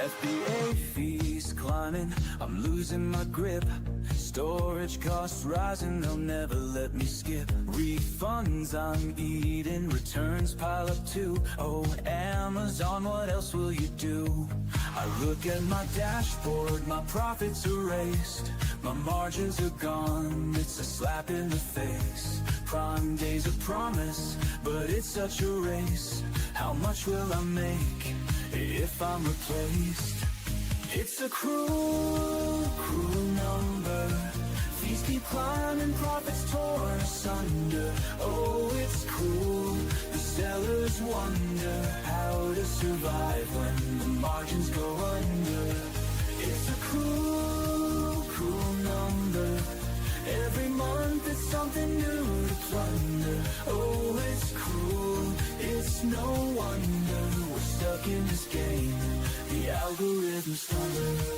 FBA fees climbing, I'm losing my grip. Storage costs rising, they'll never let me skip. Refunds I'm eating, returns pile up too. Oh, Amazon, what else will you do? I look at my dashboard, my profits erased. My margins are gone, it's a slap in the face. Prime Day's a promise, but it's such a race. How much will I make if I'm replaced? It's a cruel, cruel number. Fees keep climbing, profits torn asunder. Oh, it's cruel, the sellers wonder how to survive when the margins go under. It's a cruel, cruel number. Every month it's something new to plunder. Oh, it's cruel, it's no wonder we're stuck in this game, the algorithm's thunder.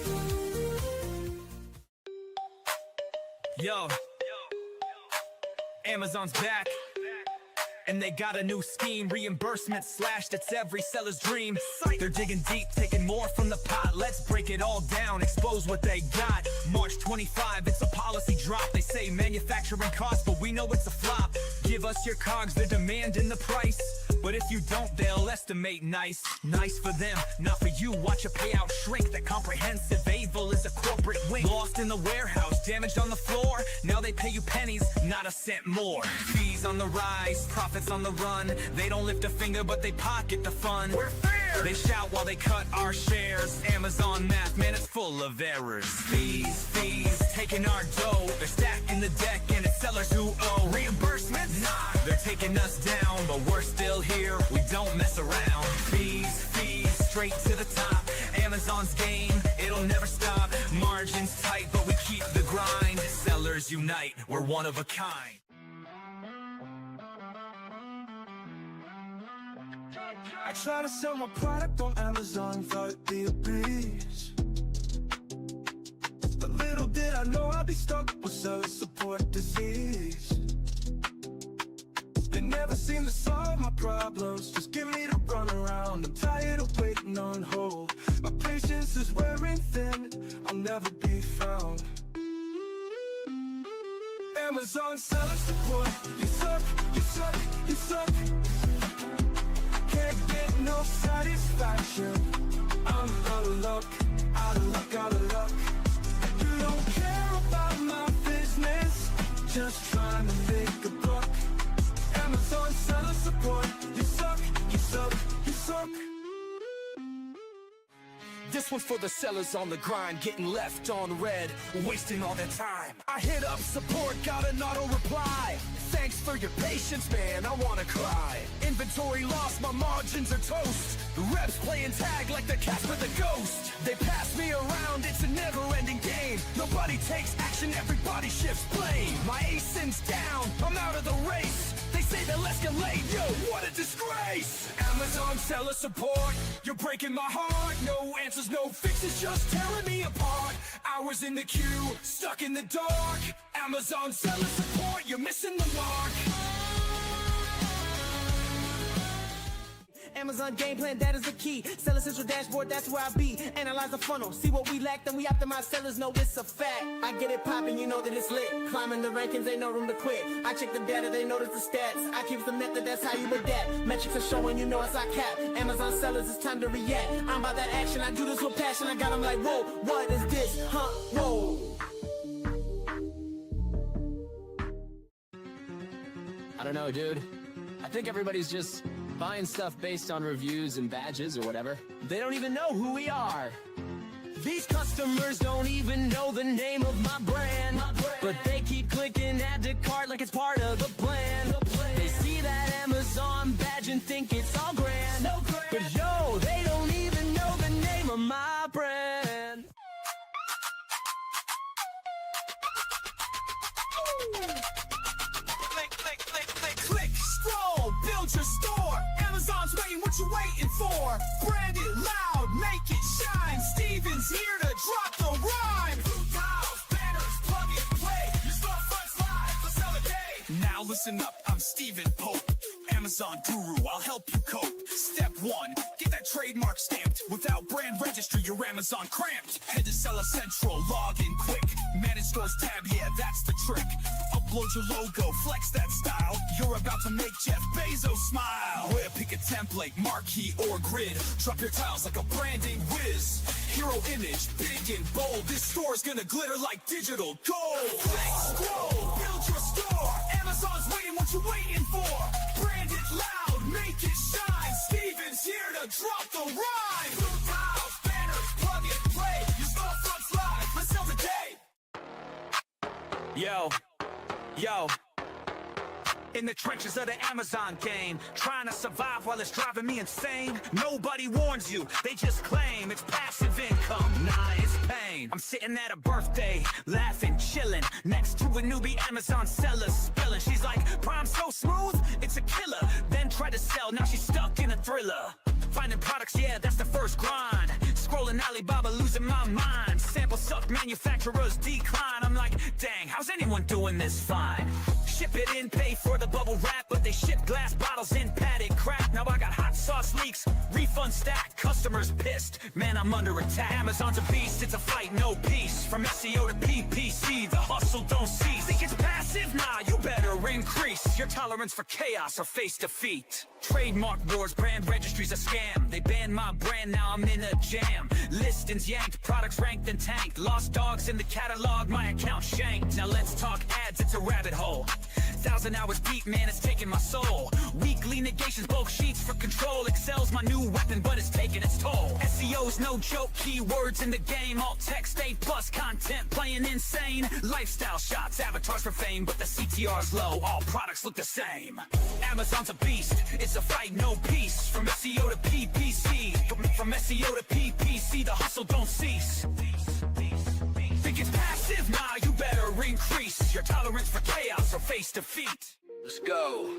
Yo, Amazon's back, and they got a new scheme. Reimbursement slashed, it's every seller's dream. They're digging deep, taking more from the pot. Let's break it all down, expose what they got. March 25, it's a policy drop. They say manufacturing costs, but we know it's a flop. Give us your cogs, they're demanding the price. But if you don't, they'll estimate nice. Nice for them, not for you. Watch a payout shrink. That comprehensive evil is a corporate wing. Lost in the warehouse, damaged on the floor. Now they pay you pennies, not a cent more. Fees on the rise, profits on the run. They don't lift a finger, but they pocket the fun. We're fair! They shout while they cut our shares. Amazon math, man, it's full of errors. Fees, taking our dough. They're stacking the deck, and it's sellers who owe. Reimbursements? Nah, they're taking us down, but we're still here, we don't mess around. Fees, straight to the top. Amazon's game, it'll never stop. Margins tight, but we keep the grind. Sellers unite, we're one of a kind. I try to sell my product on Amazon, thought it'd be a breeze. But little did I know I'd be stuck with seller support disease. They never seem to solve my problems, just give me the runaround. I'm tired of waiting on hold. My patience is wearing thin, I'll never be found. Amazon seller support, you suck, you suck, you suck. Can't get no satisfaction. I'm out of luck, out of luck, out of luck. You don't care about my business, just trying to make a buck. Amazon seller support, you suck, you suck, you suck. This one's for the sellers on the grind, getting left on red, wasting all their time. I hit up support, got an auto reply. Thanks for your patience, man, I wanna cry. Inventory lost, my margins are toast. The reps playing tag like the Casper the Ghost. They pass me around, it's a never-ending game. Nobody takes action, everybody shifts blame. My ASIN's down, I'm out of the race. They say they'll escalate, yo, what a disgrace. Amazon seller support, you're breaking my heart. No answers, no fixes, just tearing me apart. Hours in the queue, stuck in the dark. Amazon seller support, you're missing the mark. Amazon game plan, that is the key. Seller Central dashboard, that's where I be. Analyze the funnel, see what we lack, then we optimize. Sellers know it's a fact. I get it poppin', you know that it's lit. Climbing the rankings, ain't no room to quit. I check the data, they notice the stats. I keep the method, that's how you adapt. Metrics are showing, you know it's our cap. Amazon sellers, it's time to react. I'm about that action, I do this with passion. I got them like, whoa, what is this? Huh, whoa. I don't know, dude. I think everybody's just buying stuff based on reviews and badges or whatever. They don't even know who we are. These customers don't even know the name of my brand. But they keep clicking add to cart like it's part of the plan. They see that Amazon badge and think it's all grand. But yo, they don't even know the name of my brand. Click, scroll, build your store. Amazon's waiting, what you waiting for? Brand it loud, make it shine. Steven's here to drop the rhyme. Blue tiles, banners, plug and play. Your storefront's live, let's sell a day. Now listen up, I'm Steven Pope, Amazon guru, I'll help you cope. Step 1, get that trademark stamped. Without brand registry, your Amazon cramped. Head to Seller Central, log in quick. Manage stores tab, yeah, that's the trick. Upload your logo, flex that style. You're about to make Jeff Bezos smile. Where pick a template, marquee or grid. Drop your tiles like a branding whiz. Hero image, big and bold. This store's gonna glitter like digital gold. Scroll, build your store. Amazon's waiting, what you waiting for? Brand it loud, make it shine. Steven's here to drop the rhyme. Blue tiles, banners, plug and play. Your storefront's live, let's sell today. Yo. In the trenches of the Amazon game, trying to survive while it's driving me insane. Nobody warns you, they just claim it's passive income. Nah, it's pain. I'm sitting at a birthday, laughing, chilling, next to a newbie Amazon seller spilling. She's like, Prime so smooth, it's a killer. Then try to sell, now she's stuck in a thriller. Finding products, yeah, that's the first grind. Scrolling Alibaba, losing my mind. Sample suck, manufacturers decline. I'm like, dang, how's anyone doing this fine? Ship it in, pay for the bubble wrap, but they ship glass bottles in padded crap. Now I got hot sauce leaks, refund stack, customers pissed. Man, I'm under attack. Amazon's a beast, it's a fight, no peace. From SEO to PPC, the hustle don't cease. Think it's passive? Nah, you better increase your tolerance for chaos or face defeat. Trademark wars, brand registries a scam. They banned my brand, now I'm in a jam. Listings yanked, products ranked and tanked. Lost dogs in the catalog, my account shanked. Now let's talk ads, it's a rabbit hole. 1,000 hours deep, man, it's taking my soul. Weekly negations, bulk sheets for control. Excel's my new weapon, but it's taking its toll. SEO's no joke, keywords in the game. Alt text, A+ content, playing insane. Lifestyle shots, avatars for fame, but the CTR's low, all products look the same. Amazon's a beast, it's a fight, no peace. From SEO to PPC, from SEO to PPC, the hustle don't cease. Think it's passive? Nah, you better increase your tolerance for chaos or face defeat. Let's go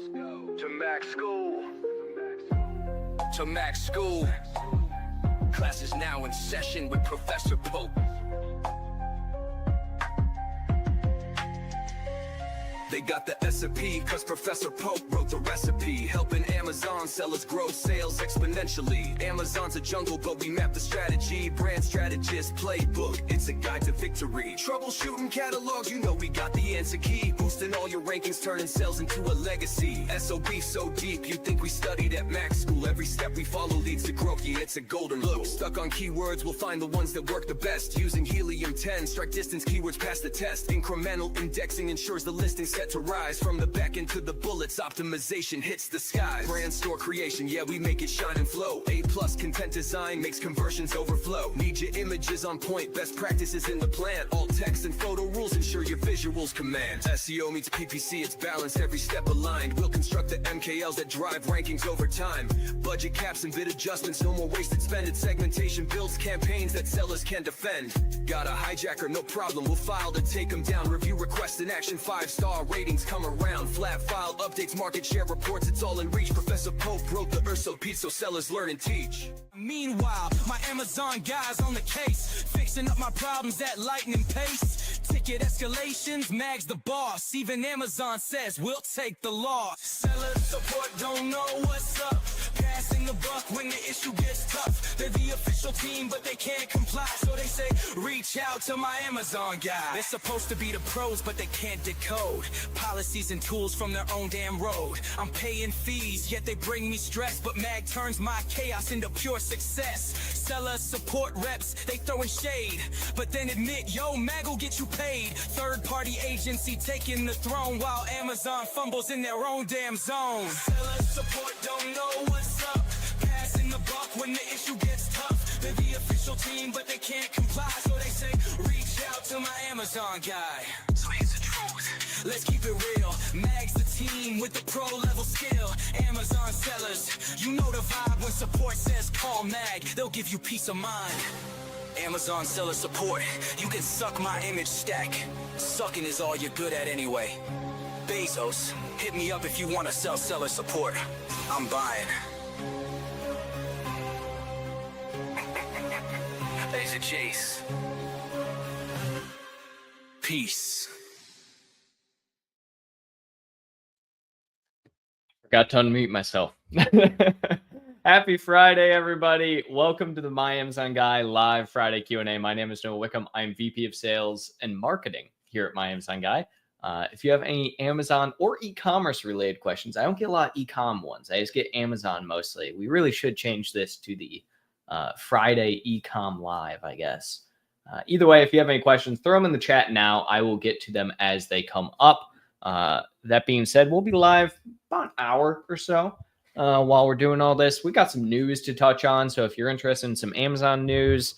to Max School. To Max School. Class is now in session with Professor Pope. They got the SOP, cause Professor Pope wrote the recipe. Helping Amazon sellers grow sales exponentially. Amazon's a jungle, but we map the strategy. Brand strategist playbook, it's a guide to victory. Troubleshooting catalogs, you know we got the answer key. Boosting all your rankings, turning sales into a legacy. SOB so deep, you'd think we studied at Max School. Every step we follow leads to growth, yeah, it's a golden loop. Stuck on keywords, we'll find the ones that work the best. Using Helium 10, strike distance keywords pass the test. Incremental indexing ensures the listing set to rise. From the back end to the bullets, optimization hits the skies. Brand store creation, yeah, we make it shine and flow. A+ content design makes conversions overflow. Need your images on point, best practices in the plan. All text and photo rules ensure your visuals command. SEO meets PPC, it's balanced, every step aligned. We'll construct the MKLs that drive rankings over time. Budget caps and bid adjustments, no more wasted spending. Segmentation builds campaigns that sellers can defend. Got a hijacker, no problem, we'll file to take them down. Review requests in action, 5-star ratings come around. Flat file updates, market share reports, it's all in reach. Professor Pope wrote the SOP so sellers learn and teach. Meanwhile, my Amazon guys on the case, fixing up my problems at lightning pace. Ticket escalations, Mag's the boss. Even Amazon says we'll take the loss. Seller support don't know what's up. Passing the buck when the issue gets tough. They're the official team, but they can't comply. So they say, reach out to my Amazon guy. They're supposed to be the pros, but they can't decode policies and tools from their own damn road. I'm paying fees, yet they bring me stress. But Mag turns my chaos into pure success. Seller support reps, they throwing shade, but then admit, yo, Mag will get you paid. Third-party agency taking the throne while Amazon fumbles in their own damn zone. Seller support don't know what's up. Passing the buck when the issue gets tough. They're the official team, but they can't comply. So they say, reach out to my Amazon guy. So here's the truth. Let's keep it real. Mag's the team with the pro-level skill. Amazon sellers, you know the vibe when support says call Mag. They'll give you peace of mind. Amazon seller support, you can suck my image stack. Sucking is all you're good at anyway. Bezos, hit me up if you want to sell seller support. I'm buying. Laser Chase. Peace. Forgot to unmute myself. Happy Friday, everybody. Welcome to the My Amazon Guy live Friday Q&A. My name is Noah Wickham. I'm VP of Sales and Marketing here at My Amazon Guy. If you have any Amazon or e-commerce related questions, I don't get a lot of e-com ones. I just get Amazon mostly. We really should change this to the Friday e-com live, I guess. Either way, if you have any questions, throw them in the chat now. I will get to them as they come up. That being said, we'll be live about an hour or so. While we're doing all this, we got some news to touch on. So if you're interested in some Amazon news,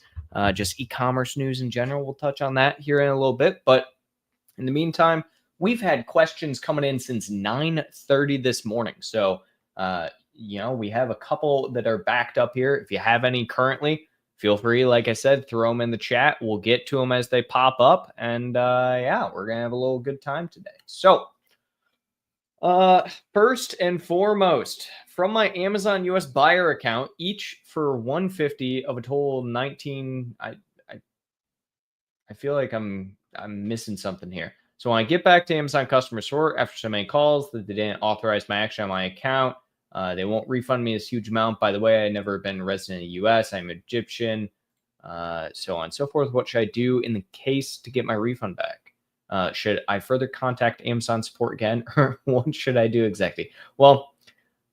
just e-commerce news in general, we'll touch on that here in a little bit. But in the meantime, we've had questions coming in since 9:30 this morning. So, we have a couple that are backed up here. If you have any currently, feel free, like I said, throw them in the chat. We'll get to them as they pop up. And we're going to have a little good time today. So, first and foremost, from my Amazon US buyer account, each for $150 of a total 19. I feel like I'm missing something here. So when I get back to Amazon customer support after so many calls that they didn't authorize my action on my account, they won't refund me this huge amount. By the way, I've never been resident in the US. I'm Egyptian, so on and so forth. What should I do in the case to get my refund back? Should I further contact Amazon support again, or what should I do exactly? Well,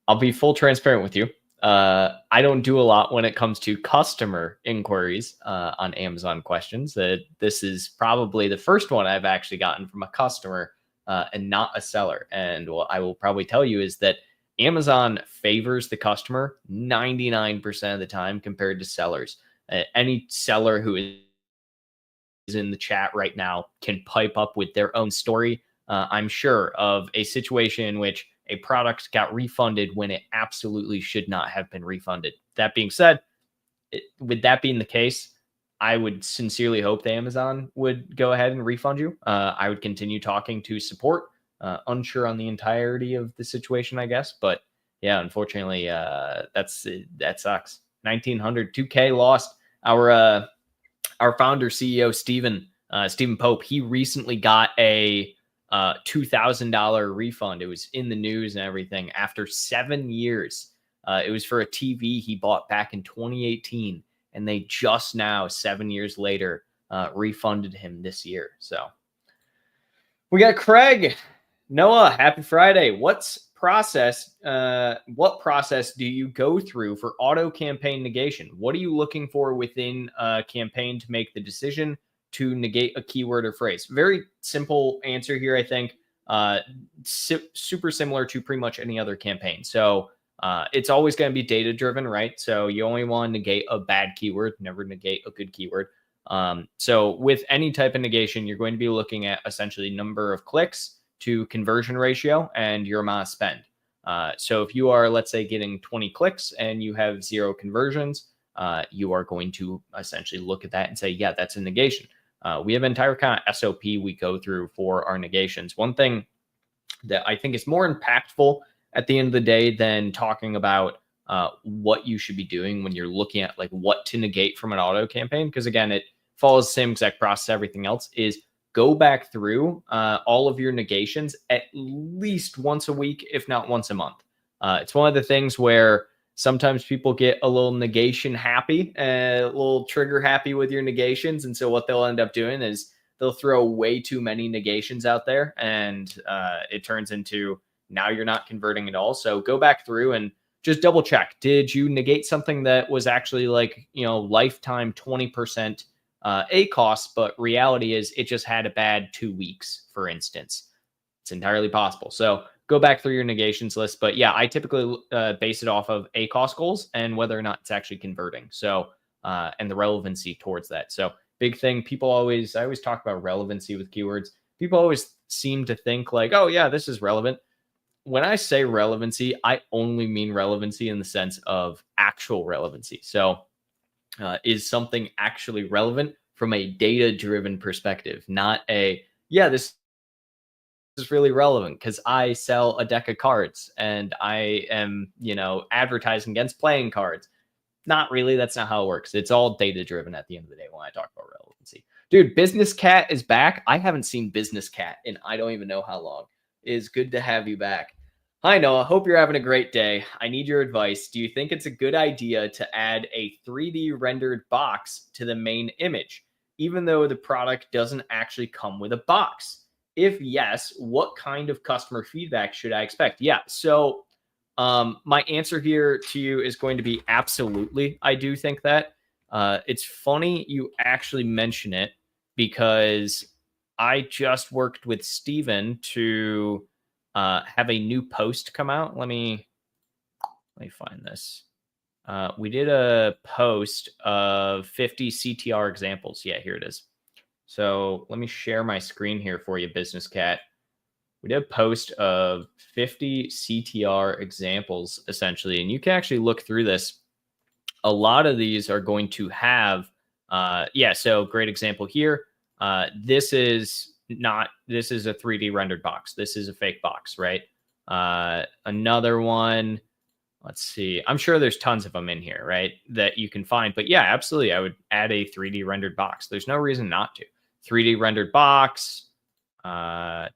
I'll be full transparent with you. I don't do a lot when it comes to customer inquiries on Amazon questions. This is probably the first one I've actually gotten from a customer and not a seller. And what I will probably tell you is that Amazon favors the customer 99% of the time compared to sellers. Any seller who is in the chat right now can pipe up with their own story, I'm sure, of a situation in which a product got refunded when it absolutely should not have been refunded. That being said, with that being the case, I would sincerely hope that Amazon would go ahead and refund you. I would continue talking to support. Unsure on the entirety of the situation, I guess. But yeah, unfortunately, that sucks. 1,900, 2K lost. Our founder, CEO, Stephen Pope, he recently got a $2,000 refund. It was in the news and everything after 7 years. It was for a TV he bought back in 2018, and they just now, 7 years later, refunded him this year. So we got Craig. Noah, happy Friday. What process do you go through for auto campaign negation? What are you looking for within a campaign to make the decision to negate a keyword or phrase? Very simple answer here, I think. Super similar to pretty much any other campaign. So it's always going to be data driven, right? So you only want to negate a bad keyword, never negate a good keyword. So with any type of negation, you're going to be looking at essentially number of clicks to conversion ratio and your amount of spend. So if you are, let's say, getting 20 clicks and you have 0 conversions, you are going to essentially look at that and say, yeah, that's a negation. We have an entire kind of SOP we go through for our negations. One thing that I think is more impactful at the end of the day than talking about what you should be doing when you're looking at like what to negate from an auto campaign, because again, it follows the same exact process everything else, is go back through all of your negations at least once a week, if not once a month. It's one of the things where sometimes people get a little negation happy, a little trigger happy with your negations. And so what they'll end up doing is they'll throw way too many negations out there, and it turns into now you're not converting at all. So go back through and just double check. Did you negate something that was actually like, lifetime 20% ACoS, but reality is it just had a bad 2 weeks, for instance? It's entirely possible. So go back through your negations list. But yeah, I typically base it off of ACoS goals and whether or not it's actually converting. So, and the relevancy towards that. So big thing, I always talk about relevancy with keywords. People always seem to think like, oh yeah, this is relevant. When I say relevancy, I only mean relevancy in the sense of actual relevancy. So is something actually relevant from a data-driven perspective, not this is really relevant because I sell a deck of cards and I am, advertising against playing cards. Not really. That's not how it works. It's all data-driven at the end of the day when I talk about relevancy. Dude, Business Cat is back. I haven't seen Business Cat in I don't even know how long. It is good to have you back. Hi, Noah. Hope you're having a great day. I need your advice. Do you think it's a good idea to add a 3D rendered box to the main image, even though the product doesn't actually come with a box? If yes, what kind of customer feedback should I expect? Yeah. So, my answer here to you is going to be absolutely. I do think that. It's funny you actually mention it because I just worked with Steven to have a new post come out. Let me find this. We did a post of 50 CTR examples. Yeah, here it is. So let me share my screen here for you, Business Cat. We did a post of 50 CTR examples, essentially, and you can actually look through this. A lot of these are going to have, so great example here. This is a 3D rendered box. This is a fake box, right? Another one, let's see. I'm sure there's tons of them in here, right? That you can find, but yeah, absolutely. I would add a 3D rendered box. There's no reason not to. 3D rendered box. 3D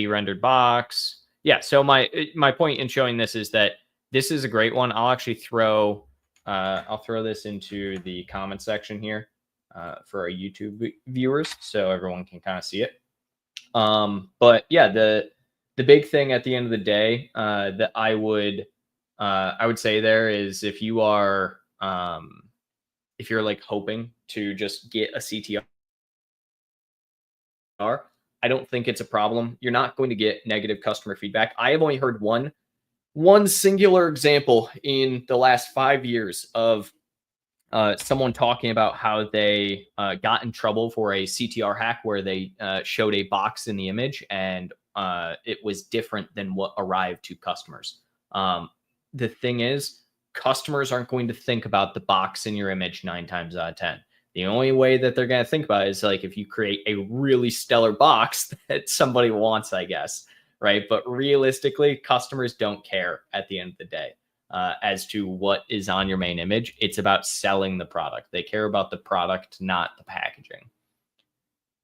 rendered box. Yeah. So my point in showing this is that this is a great one. I'll actually throw this into the comment section here for our YouTube viewers, so everyone can kind of see it. But yeah, the big thing at the end of the day that I would say there is if you're like hoping to just get a CTR, I don't think it's a problem. You're not going to get negative customer feedback. I have only heard one singular example in the last 5 years of someone talking about how they got in trouble for a CTR hack where they showed a box in the image and it was different than what arrived to customers. The thing is, customers aren't going to think about the box in your image 9 times out of 10. The only way that they're going to think about it is like if you create a really stellar box that somebody wants, I guess, right? But realistically, customers don't care at the end of the day as to what is on your main image. It's about selling the product. They care about the product, not the packaging.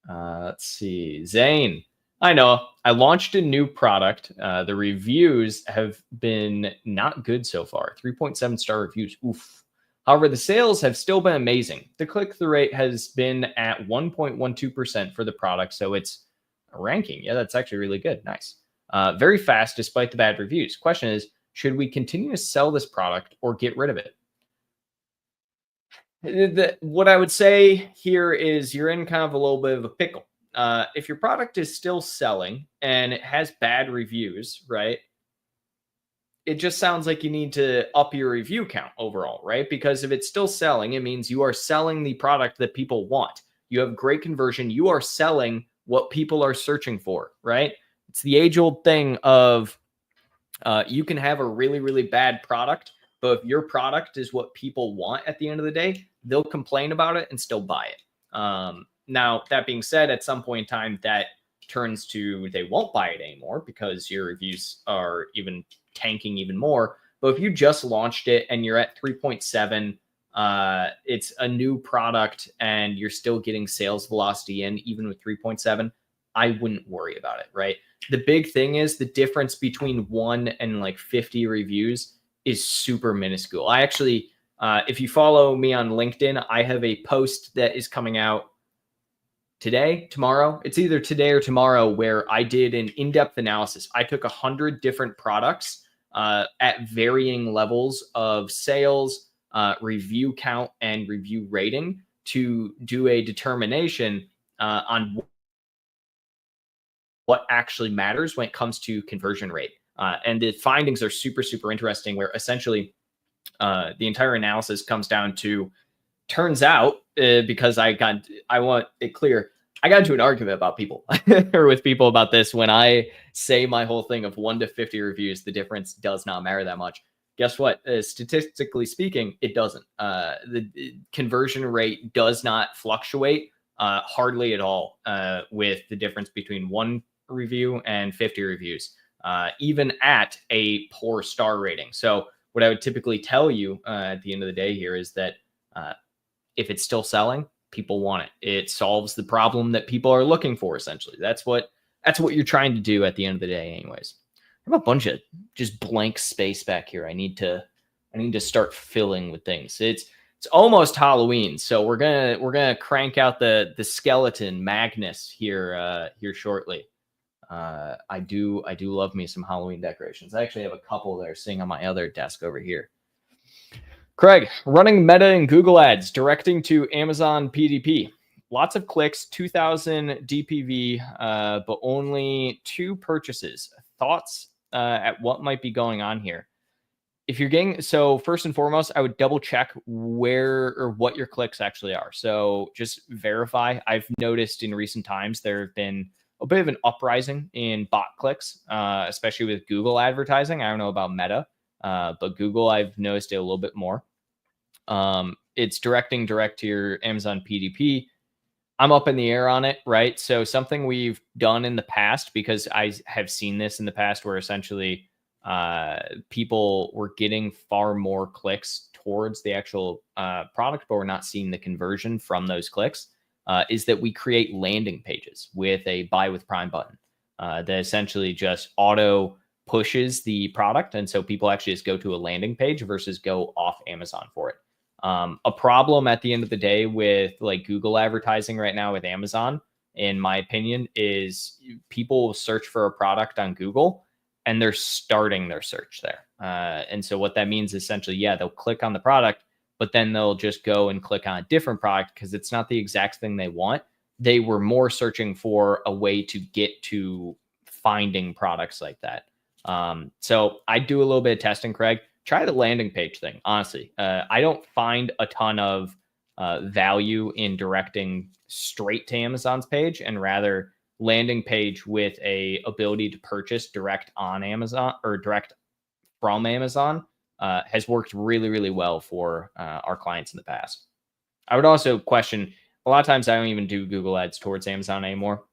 Let's see. Zane, I know. I launched a new product. The reviews have been not good so far. 3.7 star reviews. Oof. However, the sales have still been amazing. The click-through rate has been at 1.12% for the product, so it's ranking. Yeah, that's actually really good. Nice. Very fast despite the bad reviews. Question is, should we continue to sell this product or get rid of it? What I would say here is you're in kind of a little bit of a pickle. If your product is still selling and it has bad reviews, right? It just sounds like you need to up your review count overall, right? Because if it's still selling, it means you are selling the product that people want. You have great conversion. You are selling what people are searching for, right? It's the age-old thing of you can have a really, really bad product, but if your product is what people want at the end of the day, they'll complain about it and still buy it. Now, that being said, at some point in time, that turns to they won't buy it anymore because your reviews are even tanking even more. But if you just launched it and you're at 3.7, it's a new product and you're still getting sales velocity in even with 3.7, I wouldn't worry about it, right? The big thing is the difference between 1 and like 50 reviews is super minuscule. I actually, if you follow me on LinkedIn, I have a post that is coming out tomorrow. It's either today or tomorrow where I did an in-depth analysis. I took 100 different products at varying levels of sales, review count, and review rating to do a determination on what actually matters when it comes to conversion rate. And the findings are super, super interesting where essentially the entire analysis comes down to, turns out, because I want it clear, I got into an argument about people or with people about this. When I say my whole thing of 1 to 50 reviews, the difference does not matter that much. Guess what? Statistically speaking, it doesn't. The conversion rate does not fluctuate hardly at all with the difference between 1 review and 50 reviews, even at a poor star rating. So what I would typically tell you at the end of the day here is that if it's still selling, people want it. It solves the problem that people are looking for, essentially. That's what that's what you're trying to do at the end of the day anyways. I have a bunch of just blank space back here. I need to start filling with things. It's almost Halloween, so we're gonna crank out the skeleton Magnus here shortly. I do love me some Halloween decorations. I actually have a couple that are sitting on my other desk over here. Craig, running Meta and Google ads, directing to Amazon PDP. Lots of clicks, 2,000 DPV, but only 2 purchases. Thoughts at what might be going on here? If you're getting, so first and foremost, I would double check where or what your clicks actually are. So just verify. I've noticed in recent times there have been a bit of an uprising in bot clicks, especially with Google advertising. I don't know about Meta, but Google, I've noticed it a little bit more. It's directing direct to your Amazon PDP. I'm up in the air on it, right? So something we've done in the past, because I have seen this in the past where essentially people were getting far more clicks towards the actual product, but we're not seeing the conversion from those clicks, is that we create landing pages with a buy with Prime button that essentially just auto pushes the product. And so people actually just go to a landing page versus go off Amazon for it. A problem at the end of the day with like Google advertising right now with Amazon, in my opinion, is people will search for a product on Google and they're starting their search there. And so what that means essentially, yeah, they'll click on the product, but then they'll just go and click on a different product because it's not the exact thing they want. They were more searching for a way to get to finding products like that. So I do a little bit of testing, Craig. Try the landing page thing. Honestly, I don't find a ton of value in directing straight to Amazon's page, and rather landing page with a ability to purchase direct on Amazon or direct from Amazon has worked really, really well for our clients in the past. I would also question, a lot of times I don't even do Google ads towards Amazon anymore.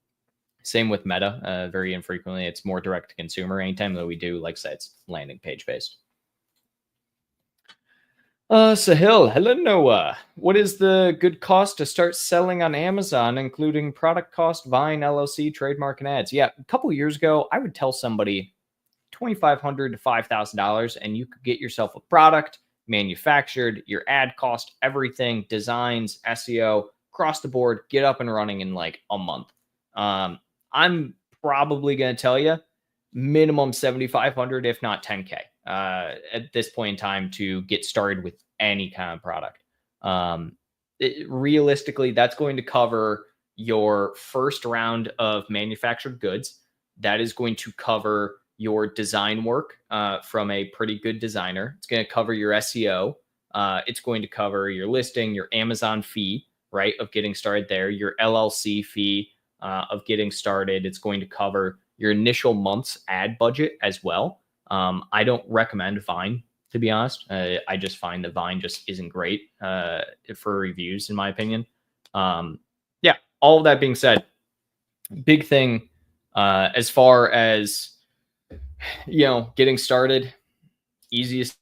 Same with Meta, very infrequently. It's more direct to consumer. Anytime that we do, like I said, it's landing page based. Sahil, hello Noah. What is the good cost to start selling on Amazon, including product cost, Vine, LLC, trademark, and ads? Yeah, a couple years ago, I would tell somebody $2,500 to $5,000, and you could get yourself a product manufactured, your ad cost, everything, designs, SEO, across the board, get up and running in like a month. I'm probably going to tell you minimum 7,500, if not 10K. At this point in time to get started with any kind of product. Realistically, that's going to cover your first round of manufactured goods. That is going to cover your design work from a pretty good designer. It's going to cover your SEO. It's going to cover your listing, your Amazon fee, right, of getting started there, your LLC fee of getting started. It's going to cover your initial month's ad budget as well. I don't recommend Vine, to be honest. I just find that Vine just isn't great for reviews, in my opinion. Yeah, all of that being said, big thing as far as, getting started, easiest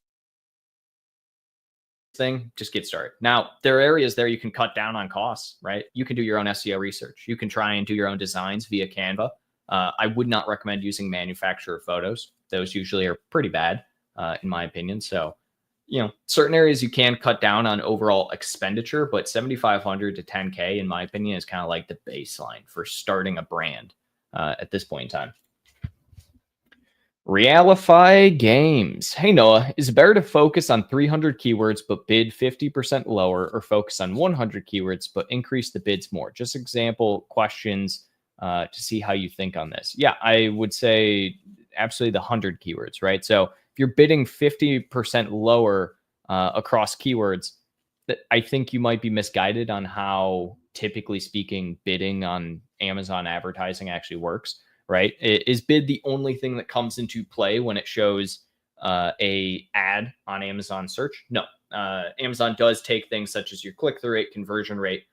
thing, just get started. Now, there are areas there you can cut down on costs, right? You can do your own SEO research. You can try and do your own designs via Canva. I would not recommend using manufacturer photos. Those usually are pretty bad, in my opinion. So, certain areas you can cut down on overall expenditure, but 7,500 to 10K, in my opinion, is kind of like the baseline for starting a brand at this point in time. Realify Games. Hey, Noah, is it better to focus on 300 keywords but bid 50% lower, or focus on 100 keywords but increase the bids more? Just example questions to see how you think on this. Yeah, I would say absolutely the 100 keywords, right? So if you're bidding 50% lower across keywords, that I think you might be misguided on how, typically speaking, bidding on Amazon advertising actually works, right? Is bid the only thing that comes into play when it shows a ad on Amazon search? No. Amazon does take things such as your click-through rate, conversion rate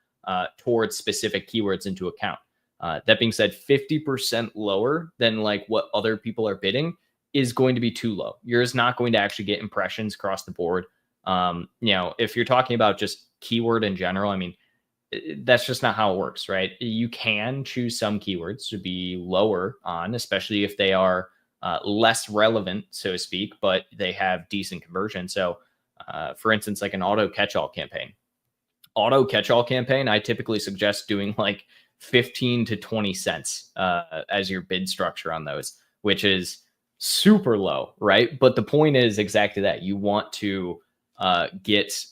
towards specific keywords into account. That being said, 50% lower than like what other people are bidding is going to be too low. You're just not going to actually get impressions across the board. If you're talking about just keyword in general, I mean, that's just not how it works, right? You can choose some keywords to be lower on, especially if they are less relevant, so to speak, but they have decent conversion. So, for instance, like an auto catch-all campaign. Auto catch-all campaign, I typically suggest doing like 15 to 20 cents as your bid structure on those, which is super low, right? But the point is exactly that. You want to get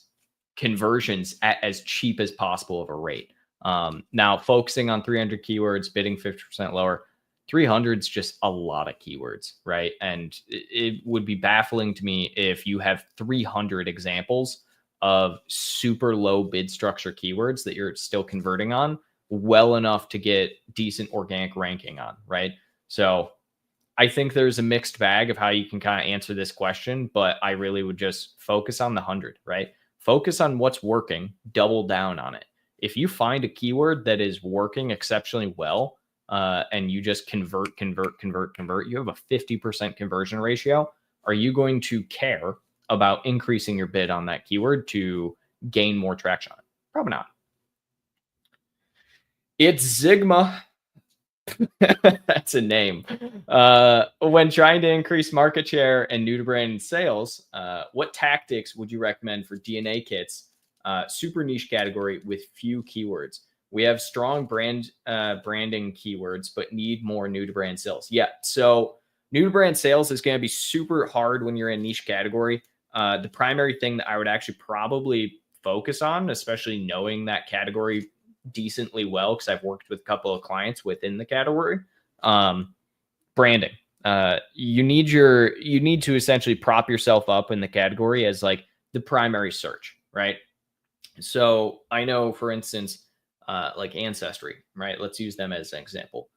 conversions at as cheap as possible of a rate. Now, focusing on 300 keywords, bidding 50% lower, 300 is just a lot of keywords, right? And it would be baffling to me if you have 300 examples of super low bid structure keywords that you're still converting on well enough to get decent organic ranking on, right? So I think there's a mixed bag of how you can kind of answer this question, but I really would just focus on the 100, right? Focus on what's working, double down on it. If you find a keyword that is working exceptionally well, and you just convert, you have a 50% conversion ratio. Are you going to care about increasing your bid on that keyword to gain more traction on it? Probably not. It's Sigma. That's a name. When trying to increase market share and new to brand sales, what tactics would you recommend for DNA kits? Super niche category with few keywords. We have strong branding keywords, but need more new to brand sales. Yeah. So new to brand sales is going to be super hard when you're in niche category. The primary thing that I would actually probably focus on, especially knowing that category decently well, because I've worked with a couple of clients within the category, branding. You need to essentially prop yourself up in the category as like the primary search, right? So I know, for instance, like Ancestry, right? Let's use them as an example.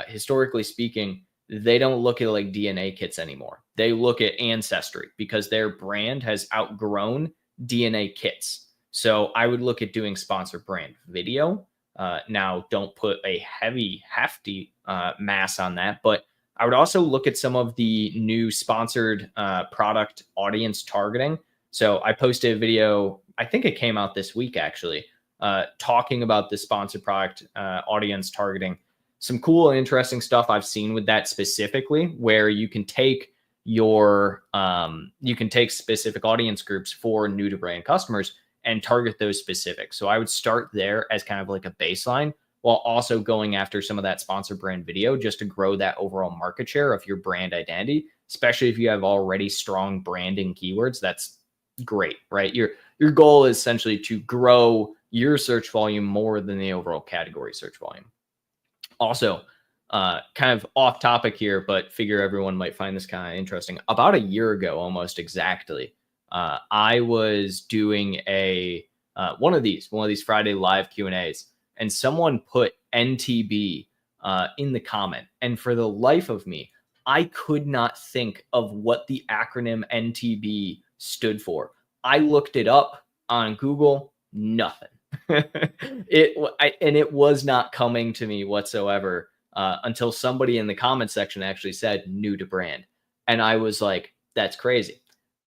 Historically speaking, they don't look at like DNA kits anymore. They look at Ancestry because their brand has outgrown DNA kits. So I would look at doing sponsored brand video. Now, don't put a hefty mass on that, but I would also look at some of the new sponsored product audience targeting. So I posted a video, I think it came out this week actually, talking about the sponsored product audience targeting. Some cool and interesting stuff I've seen with that specifically, where you can take your specific audience groups for new to brand customers and target those specific. So I would start there as kind of like a baseline, while also going after some of that sponsored brand video just to grow that overall market share of your brand identity, especially if you have already strong branding keywords. That's great, right? Your goal is essentially to grow your search volume more than the overall category search volume. Also, kind of off topic here, but figure everyone might find this kind of interesting. About a year ago, almost exactly, I was doing one of these Friday live Q&As, and someone put NTB in the comment. And for the life of me, I could not think of what the acronym NTB stood for. I looked it up on Google, nothing. It was not coming to me whatsoever until somebody in the comment section actually said new to brand. And I was like, that's crazy.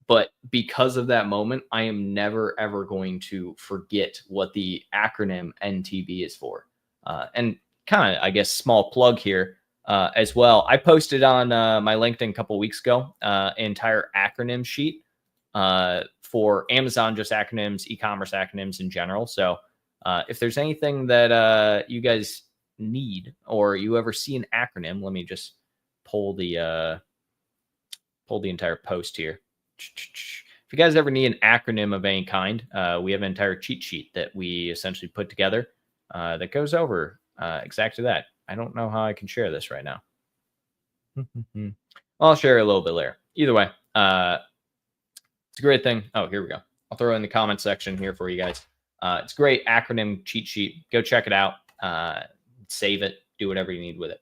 But because of that moment, I am never, ever going to forget what the acronym NTB is for. And kind of, I guess, small plug here as well. I posted on my LinkedIn a couple weeks ago an entire acronym sheet for Amazon, just acronyms, e-commerce acronyms in general. So if there's anything that you guys need, or you ever see an acronym, let me just pull the entire post here. If you guys ever need an acronym of any kind, we have an entire cheat sheet that we essentially put together that goes over exactly that. I don't know how I can share this right now. I'll share it a little bit later. Either way, it's a great thing. Oh, here we go. I'll throw it in the comment section here for you guys. It's a great acronym cheat sheet. Go check it out. Save it. Do whatever you need with it.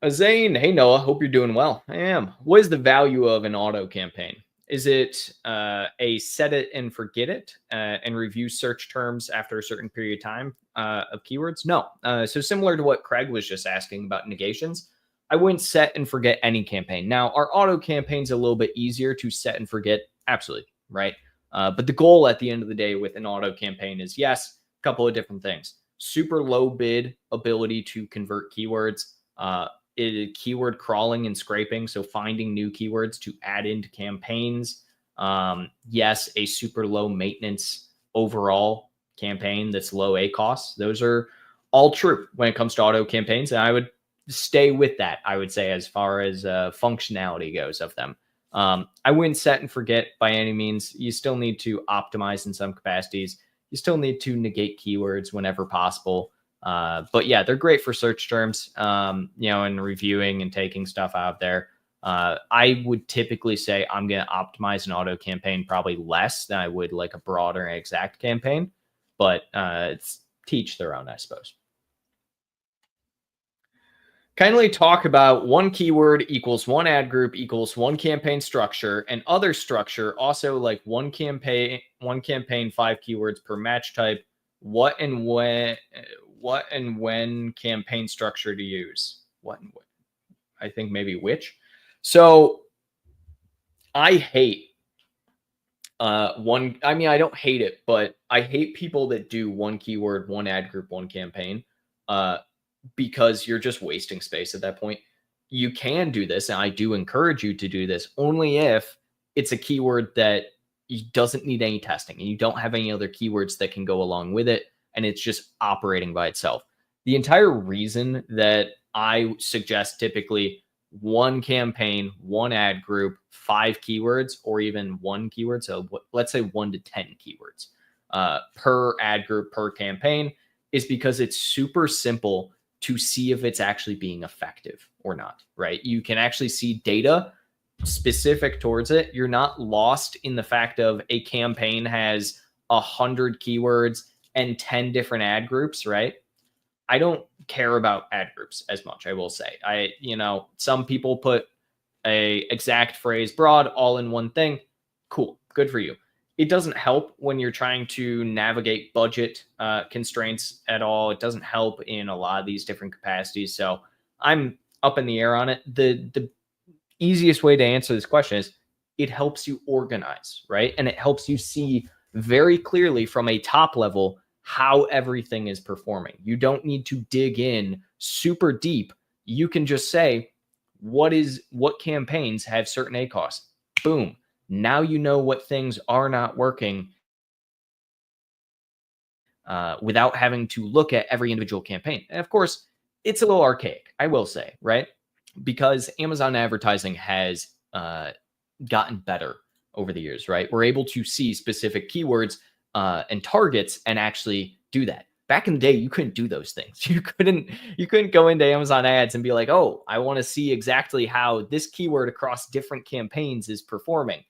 Zane, hey Noah, hope you're doing well. I am. What is the value of an auto campaign? Is it a set it and forget it and review search terms after a certain period of time of keywords? No. So similar to what Craig was just asking about negations, I wouldn't set and forget any campaign. Now, our auto campaign's a little bit easier to set and forget. Absolutely, right? But the goal at the end of the day with an auto campaign is, yes, a couple of different things. Super low bid ability to convert keywords, keyword crawling and scraping, so finding new keywords to add into campaigns. Yes, a super low maintenance overall campaign that's low ACoS. Those are all true when it comes to auto campaigns, and I would stay with that, I would say, as far as functionality goes of them. I wouldn't set and forget by any means. You still need to optimize in some capacities. You still need to negate keywords whenever possible. But yeah, they're great for search terms, and reviewing and taking stuff out there. I would typically say I'm going to optimize an auto campaign probably less than I would like a broader exact campaign, but it's teach their own, I suppose. Kindly talk about one keyword equals one ad group equals one campaign structure, and other structure also like one campaign, 5 keywords per match type. What and when campaign structure to use? What and when? I think maybe which. So I hate one. I mean, I don't hate it, but I hate people that do one keyword, one ad group, one campaign. Because you're just wasting space at that point. You can do this, and I do encourage you to do this only if it's a keyword that doesn't need any testing and you don't have any other keywords that can go along with it, and it's just operating by itself. The entire reason that I suggest typically one campaign, one ad group, 5 keywords, or even one keyword, so let's say 1 to 10 keywords per ad group, per campaign, is because it's super simple to see if it's actually being effective or not, right? You can actually see data specific towards it. You're not lost in the fact of a campaign has 100 keywords and 10 different ad groups, right? I don't care about ad groups as much, I will say. Some people put a exact phrase broad all in one thing. Cool, good for you. It doesn't help when you're trying to navigate budget constraints at all. It doesn't help in a lot of these different capacities. So I'm up in the air on it. The easiest way to answer this question is it helps you organize, right? And it helps you see very clearly from a top level how everything is performing. You don't need to dig in super deep. You can just say, what campaigns have certain ACoS? Boom. Now you know what things are not working without having to look at every individual campaign. And of course, it's a little archaic, I will say, right? Because Amazon advertising has gotten better over the years, right? We're able to see specific keywords and targets and actually do that. Back in the day, you couldn't do those things. You couldn't go into Amazon ads and be like, oh, I want to see exactly how this keyword across different campaigns is performing.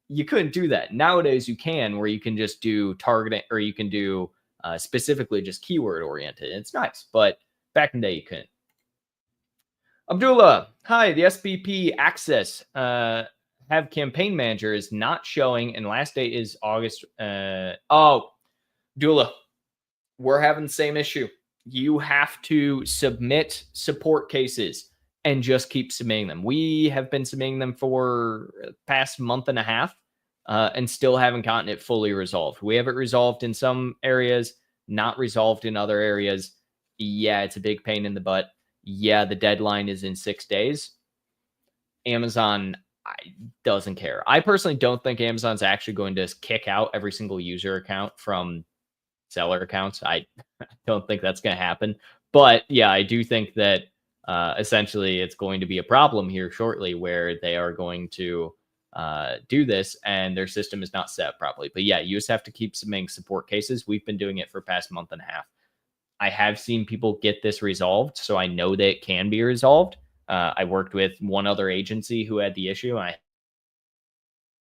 You couldn't do that. Nowadays, you can, where you can just do targeting, or you can do specifically just keyword oriented. It's nice, but back in the day, you couldn't. Abdullah, hi. The SBP access have campaign manager is not showing, and last date is August. Abdullah, we're having the same issue. You have to submit support cases and just keep submitting them. We have been submitting them for the past month and a half and still haven't gotten it fully resolved. We have it resolved in some areas, not resolved in other areas. Yeah, it's a big pain in the butt. Yeah, the deadline is in 6 days. Amazon doesn't care. I personally don't think Amazon's actually going to kick out every single user account from seller accounts. I don't think that's going to happen. But yeah, I do think that essentially it's going to be a problem here shortly where they are going to do this and their system is not set up properly. But yeah, you just have to keep submitting support cases. We've been doing it for the past month and a half. I have seen people get this resolved, so I know that it can be resolved. I worked with one other agency who had the issue, and I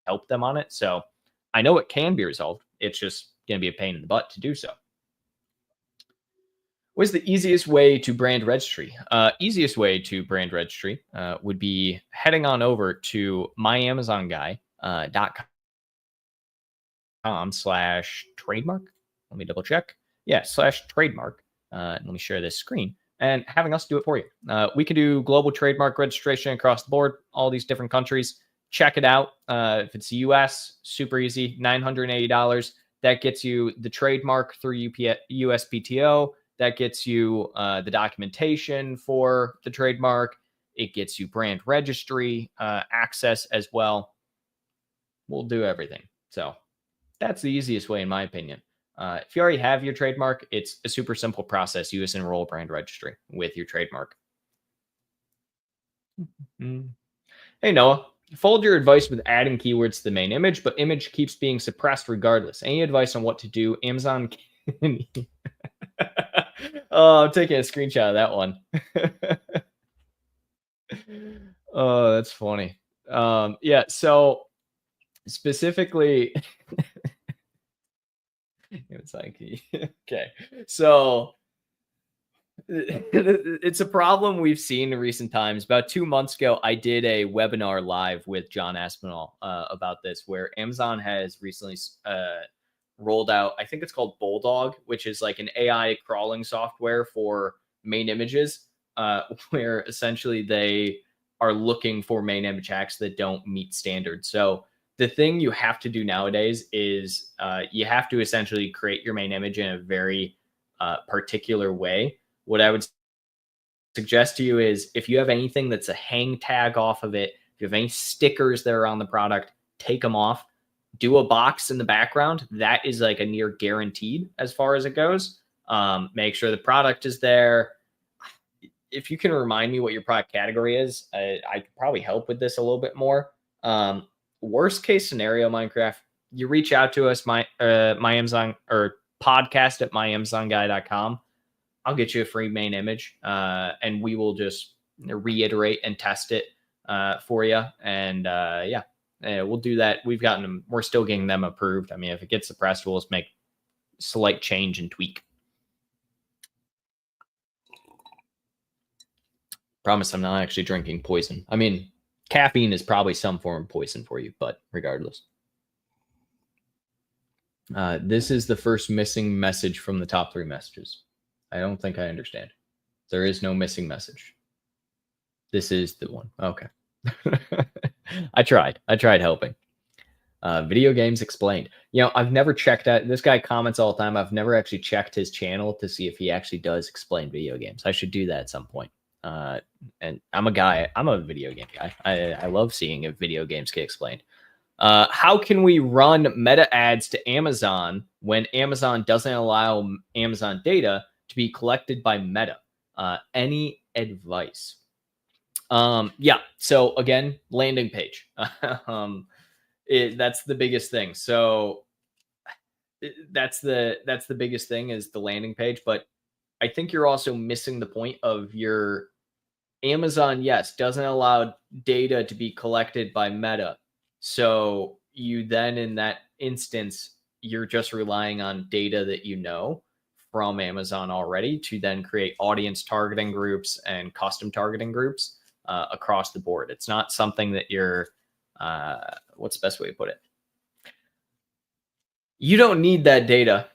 helped them on it. So I know it can be resolved. It's just going to be a pain in the butt to do so. What is the easiest way to brand registry? Easiest way to brand registry would be heading on over to myamazonguy.com/trademark. Let me double check. Yeah, /trademark. Let me share this screen and having us do it for you. We can do global trademark registration across the board, all these different countries. check it out. If it's US, super easy, $980. That gets you the trademark through USPTO. That gets you the documentation for the trademark. It gets you brand registry access as well. We'll do everything. So that's the easiest way, in my opinion. If you already have your trademark, it's a super simple process. You just enroll brand registry with your trademark. Hey, Noah. Fold your advice with adding keywords to the main image, but image keeps being suppressed regardless. Any advice on what to do? Amazon. Oh, I'm taking a screenshot of that one. Oh, that's funny. Yeah, so specifically, it's like, okay, so it's a problem we've seen in recent times. About 2 months ago, I did a webinar live with John Aspinall about this, where Amazon has recently rolled out, I think it's called Bulldog, which is like an AI crawling software for main images, where essentially they are looking for main image hacks that don't meet standards. So the thing you have to do nowadays is you have to essentially create your main image in a very particular way. What I would suggest to you is, if you have anything that's a hang tag off of it, if you have any stickers that are on the product, take them off. Do a box in the background. That is like a near guaranteed as far as it goes. Make sure the product is there. If you can remind me what your product category is, I could probably help with this a little bit more. Worst case scenario, Minecraft, you reach out to us, my Amazon, or podcast at myamazonguy.com. I'll get you a free main image, and we will just reiterate and test it for you. And yeah, we'll do that. We've gotten them. We're still getting them approved. I mean, if it gets suppressed, we'll just make slight change and tweak. Promise I'm not actually drinking poison. I mean, caffeine is probably some form of poison for you, but regardless. This is the first missing message from the top 3 messages. I don't think I understand. There is no missing message. This is the one. Okay. I tried helping. Video games explained. You know, I've never checked out. This guy comments all the time. I've never actually checked his channel to see if he actually does explain video games. I should do that at some point. And I'm a video game guy. I love seeing if video games get explained. How can we run meta ads to Amazon when Amazon doesn't allow Amazon data to be collected by Meta? Any advice? Yeah. So again, landing page. That's the biggest thing. So that's the biggest thing, is the landing page. But I think you're also missing the point of your Amazon. Yes, doesn't allow data to be collected by Meta. So you then, in that instance, you're just relying on data that you know from Amazon already to then create audience targeting groups and custom targeting groups across the board. It's not something that you're, what's the best way to put it? You don't need that data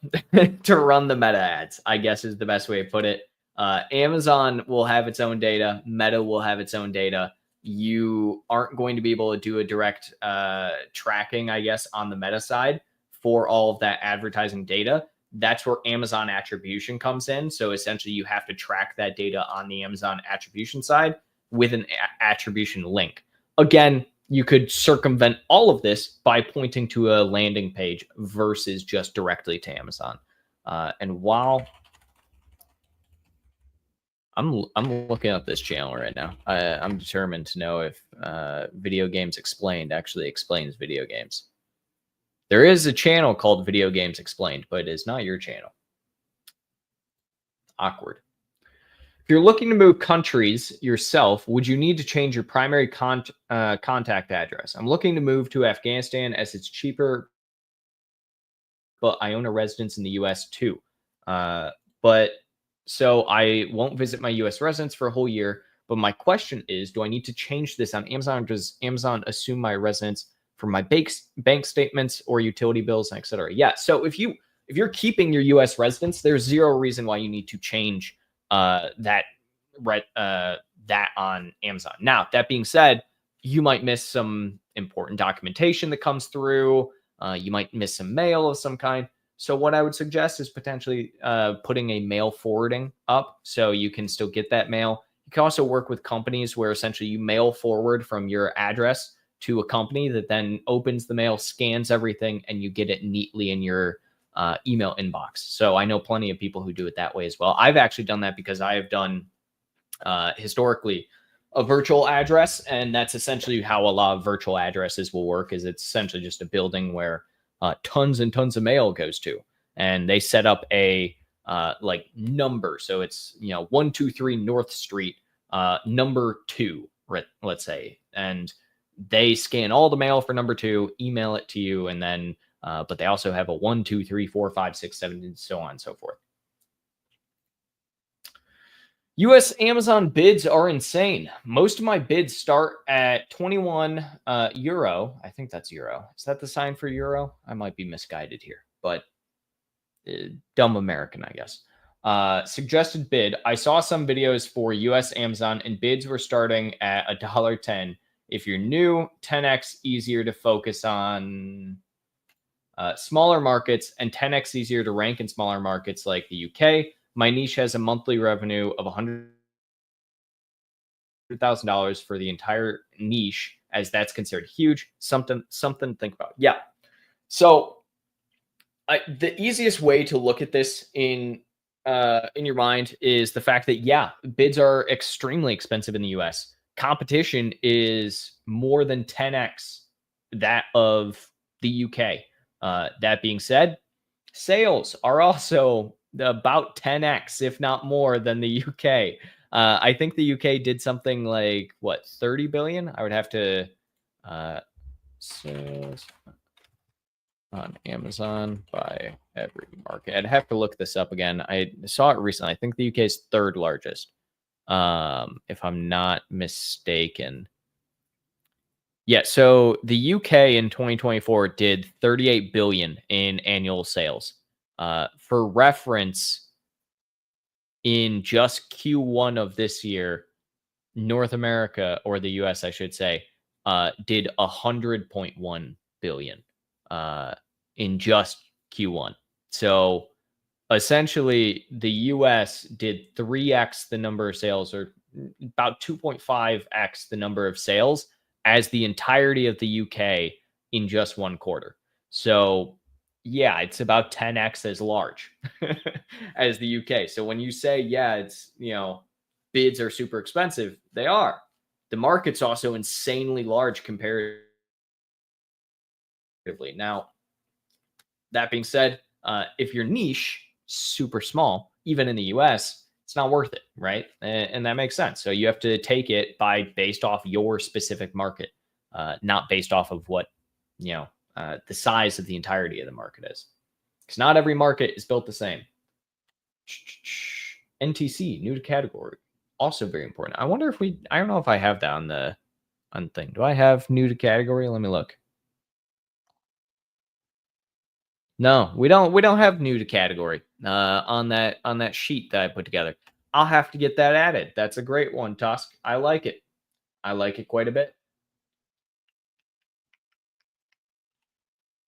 to run the meta ads, I guess is the best way to put it. Amazon will have its own data. Meta will have its own data. You aren't going to be able to do a direct tracking, I guess, on the Meta side for all of that advertising data. That's where Amazon attribution comes in. So essentially, you have to track that data on the Amazon attribution side with an attribution link. Again, you could circumvent all of this by pointing to a landing page versus just directly to Amazon. And while I'm looking up this channel right now, I'm determined to know if Video Games Explained actually explains video games. There is a channel called Video Games Explained, but it is not your channel. Awkward. If you're looking to move countries yourself, would you need to change your primary contact address? I'm looking to move to Afghanistan as it's cheaper, but I own a residence in the U.S. too. But so I won't visit my U.S. residence for a whole year. But my question is, do I need to change this on Amazon? Or does Amazon assume my residence for my bank statements or utility bills, et cetera? Yeah. So if you're keeping your U.S. residence, there's zero reason why you need to change that on Amazon. Now, that being said, you might miss some important documentation that comes through. You might miss some mail of some kind. So what I would suggest is potentially putting a mail forwarding up so you can still get that mail. You can also work with companies where essentially you mail forward from your address to a company that then opens the mail, scans everything, and you get it neatly in your email inbox. So I know plenty of people who do it that way as well. I've actually done that because I have done historically a virtual address, and that's essentially how a lot of virtual addresses will work. Is it's essentially just a building where tons and tons of mail goes to, and they set up a like number. So it's 123 North Street, number 2, let's say, and they scan all the mail for number 2, email it to you, and then but they also have a 1, 2, 3, 4, 5, 6, 7, and so on and so forth. US Amazon bids are insane. Most of my bids start at 21 euro. I think that's euro. Is that the sign for euro? I might be misguided here, but dumb American, I guess. Suggested bid. I saw some videos for US Amazon and bids were starting at $1.10. If you're new, 10x easier to focus on smaller markets and 10x easier to rank in smaller markets like the UK. My niche has a monthly revenue of $100,000 for the entire niche, as that's considered huge. Something to think about. Yeah. So the easiest way to look at this in your mind is the fact that, bids are extremely expensive in the US. Competition is more than 10x that of the UK. That being said, sales are also about 10x, if not more, than the UK. I think the UK did something like 30 billion. I would have to sales on Amazon by every market. I'd have to look this up again. I saw it recently. I think the UK is third largest, if I'm not mistaken. Yeah, so the UK in 2024 did 38 billion in annual sales. For reference, in just Q1 of this year, North America, or the US, I should say, did 100.1 billion in just Q1. So essentially, the US did 3x the number of sales, or about 2.5x the number of sales as the entirety of the UK in just one quarter. So yeah, it's about 10x as large as the UK. So when you say, it's, bids are super expensive, they are. The market's also insanely large comparatively. Now, that being said, if your niche super small, even in the US, it's not worth it, right? And that makes sense. So you have to take it based off your specific market, not based off of what, the size of the entirety of the market is. Because not every market is built the same. NTC, new to category. Also very important. I wonder if I don't know if I have that on the thing. Do I have new to category? Let me look. No, we don't have new to category on that sheet that I put together. I'll have to get that added. That's a great one, Tusk. I like it. I like it quite a bit.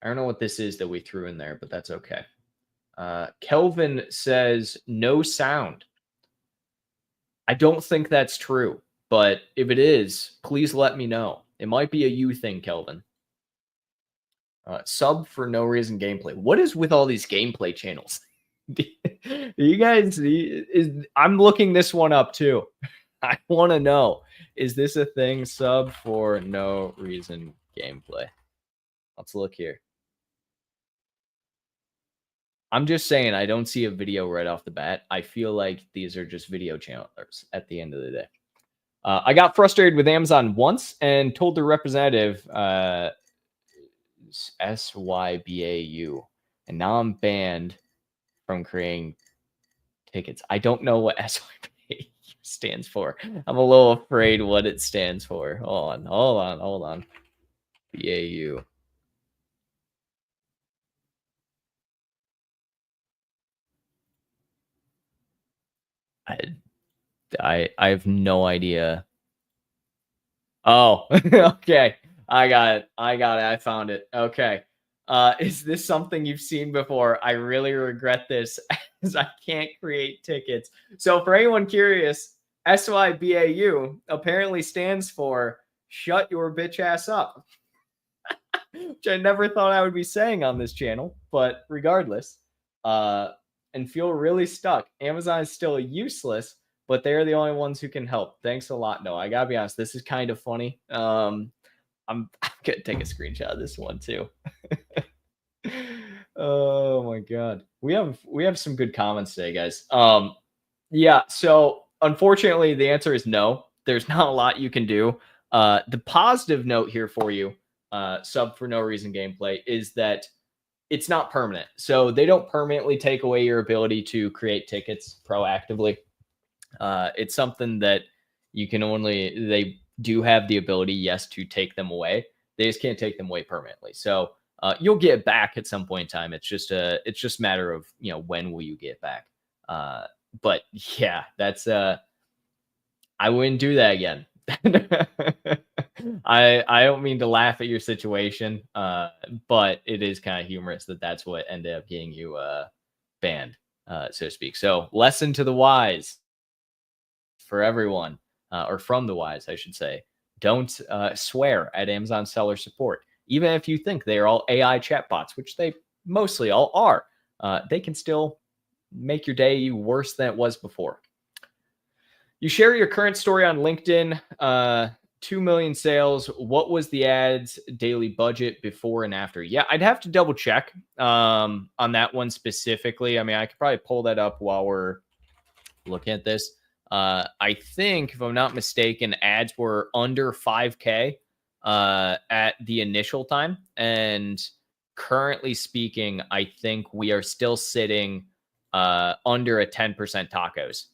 I don't know what this is that we threw in there, but that's okay. Kelvin says no sound. I don't think that's true, but if it is, please let me know. It might be a you thing, Kelvin. Sub for no reason gameplay. What is with all these gameplay channels? You guys, I'm looking this one up too. I want to know, is this a thing? Sub for no reason gameplay. Let's look here. I'm just saying, I don't see a video right off the bat. I feel like these are just video channelers at the end of the day. I got frustrated with Amazon once and told the representative, SYBAU, and now I'm banned from creating tickets. I don't know what SYBAU stands for. I'm a little afraid what it stands for. Hold on. BAU. I have no idea. Oh, okay. I got it. I found it. Okay. Is this something you've seen before? I really regret this as I can't create tickets. So for anyone curious, SYBAU apparently stands for shut your bitch ass up, which I never thought I would be saying on this channel, but regardless, and feel really stuck. Amazon is still useless, but they're the only ones who can help. Thanks a lot. No, I gotta be honest, this is kind of funny. I'm gonna take a screenshot of this one too. Oh my god. We have some good comments today, guys. Yeah, so unfortunately the answer is no. There's not a lot you can do. The positive note here for you, sub for no reason gameplay, is that it's not permanent. So they don't permanently take away your ability to create tickets proactively. It's something that you can only, they do have the ability, yes, to take them away. They just can't take them away permanently. So you'll get back at some point in time. It's just a matter of, you know, when will you get back? But yeah, that's I wouldn't do that again. I don't mean to laugh at your situation, but it is kind of humorous that that's what ended up getting you banned, so to speak. So lesson to the wise for everyone, or from the wise, I should say. Don't swear at Amazon seller support. Even if you think they are all AI chatbots, which they mostly all are, they can still make your day worse than it was before. You share your current story on LinkedIn, 2 million sales. What was the ads daily budget before and after? Yeah, I'd have to double check on that one specifically. I mean, I could probably pull that up while we're looking at this. I think, if I'm not mistaken, ads were under 5K at the initial time. And currently speaking, I think we are still sitting under a 10% tacos.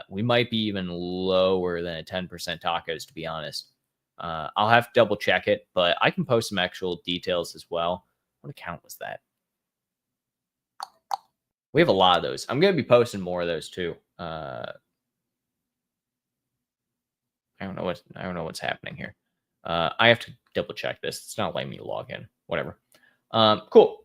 We might be even lower than a 10% tacos, to be honest. I'll have to double check it, but I can post some actual details as well. What account was that? We have a lot of those. I'm going to be posting more of those too. I don't know what's happening here. I have to double check this. It's not letting me log in. Whatever. Cool.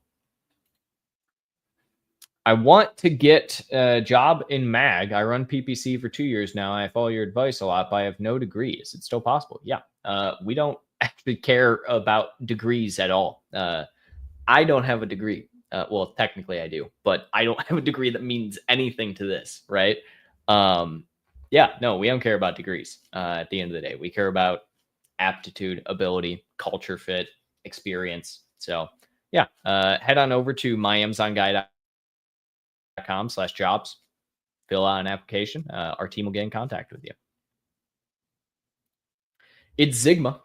I want to get a job in MAG. I run PPC for 2 years now. I follow your advice a lot, but I have no degree. Is it still possible? Yeah. We don't actually care about degrees at all. I don't have a degree. Well, technically I do, but I don't have a degree that means anything to this, right? Yeah, no, we don't care about degrees. At the end of the day, we care about aptitude, ability, culture fit, experience. So yeah, head on over to myamazonguy.com/jobs, fill out an application. Our team will get in contact with you. It's Zigma.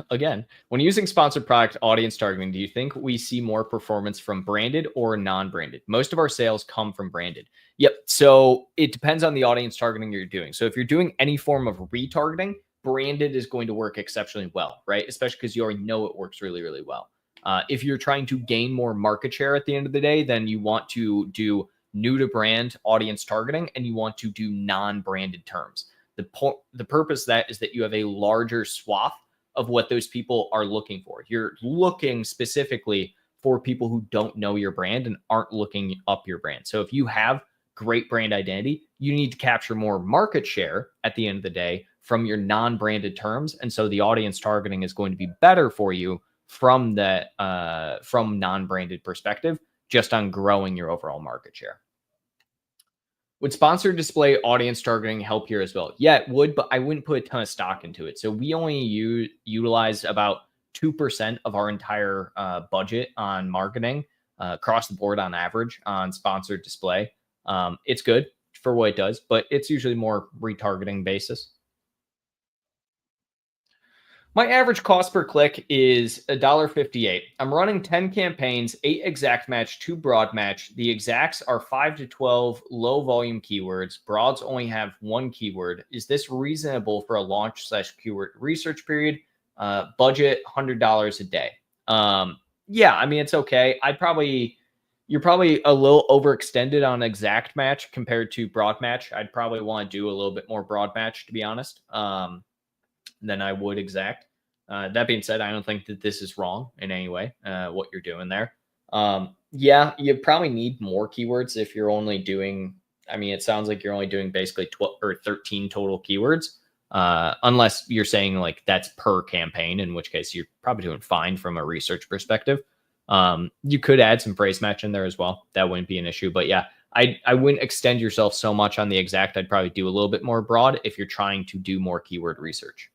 Again, when using sponsored product audience targeting, do you think we see more performance from branded or non-branded? Most of our sales come from branded. Yep. So it depends on the audience targeting you're doing. So if you're doing any form of retargeting, branded is going to work exceptionally well, right? Especially because you already know it works really, really well. If you're trying to gain more market share at the end of the day, then you want to do new to brand audience targeting, and you want to do non-branded terms. The purpose of that is that you have a larger swath of what those people are looking for. You're looking specifically for people who don't know your brand and aren't looking up your brand. So if you have great brand identity, you need to capture more market share at the end of the day from your non-branded terms. And so the audience targeting is going to be better for you from the from non-branded perspective, just on growing your overall market share. Would sponsored display audience targeting help here as well? Yeah, it would, but I wouldn't put a ton of stock into it. So we only utilize about 2% of our entire budget on marketing across the board on average on sponsored display. It's good for what it does, but it's usually more retargeting basis. My average cost per click is $1.58. I'm running 10 campaigns, 8 exact match, 2 broad match. The exacts are 5 to 12 low volume keywords. Broads only have 1 keyword. Is this reasonable for a launch/keyword research period? Budget $100 a day. Yeah, I mean, it's okay. You're probably a little overextended on exact match compared to broad match. I'd probably want to do a little bit more broad match, to be honest. Than I would exact. That being said, I don't think that this is wrong in any way, what you're doing there. Yeah, you probably need more keywords if you're only doing, I mean, it sounds like you're only doing basically 12 or 13 total keywords, unless you're saying like that's per campaign, in which case you're probably doing fine from a research perspective. You could add some phrase match in there as well. That wouldn't be an issue. But yeah, I wouldn't extend yourself so much on the exact. I'd probably do a little bit more broad if you're trying to do more keyword research.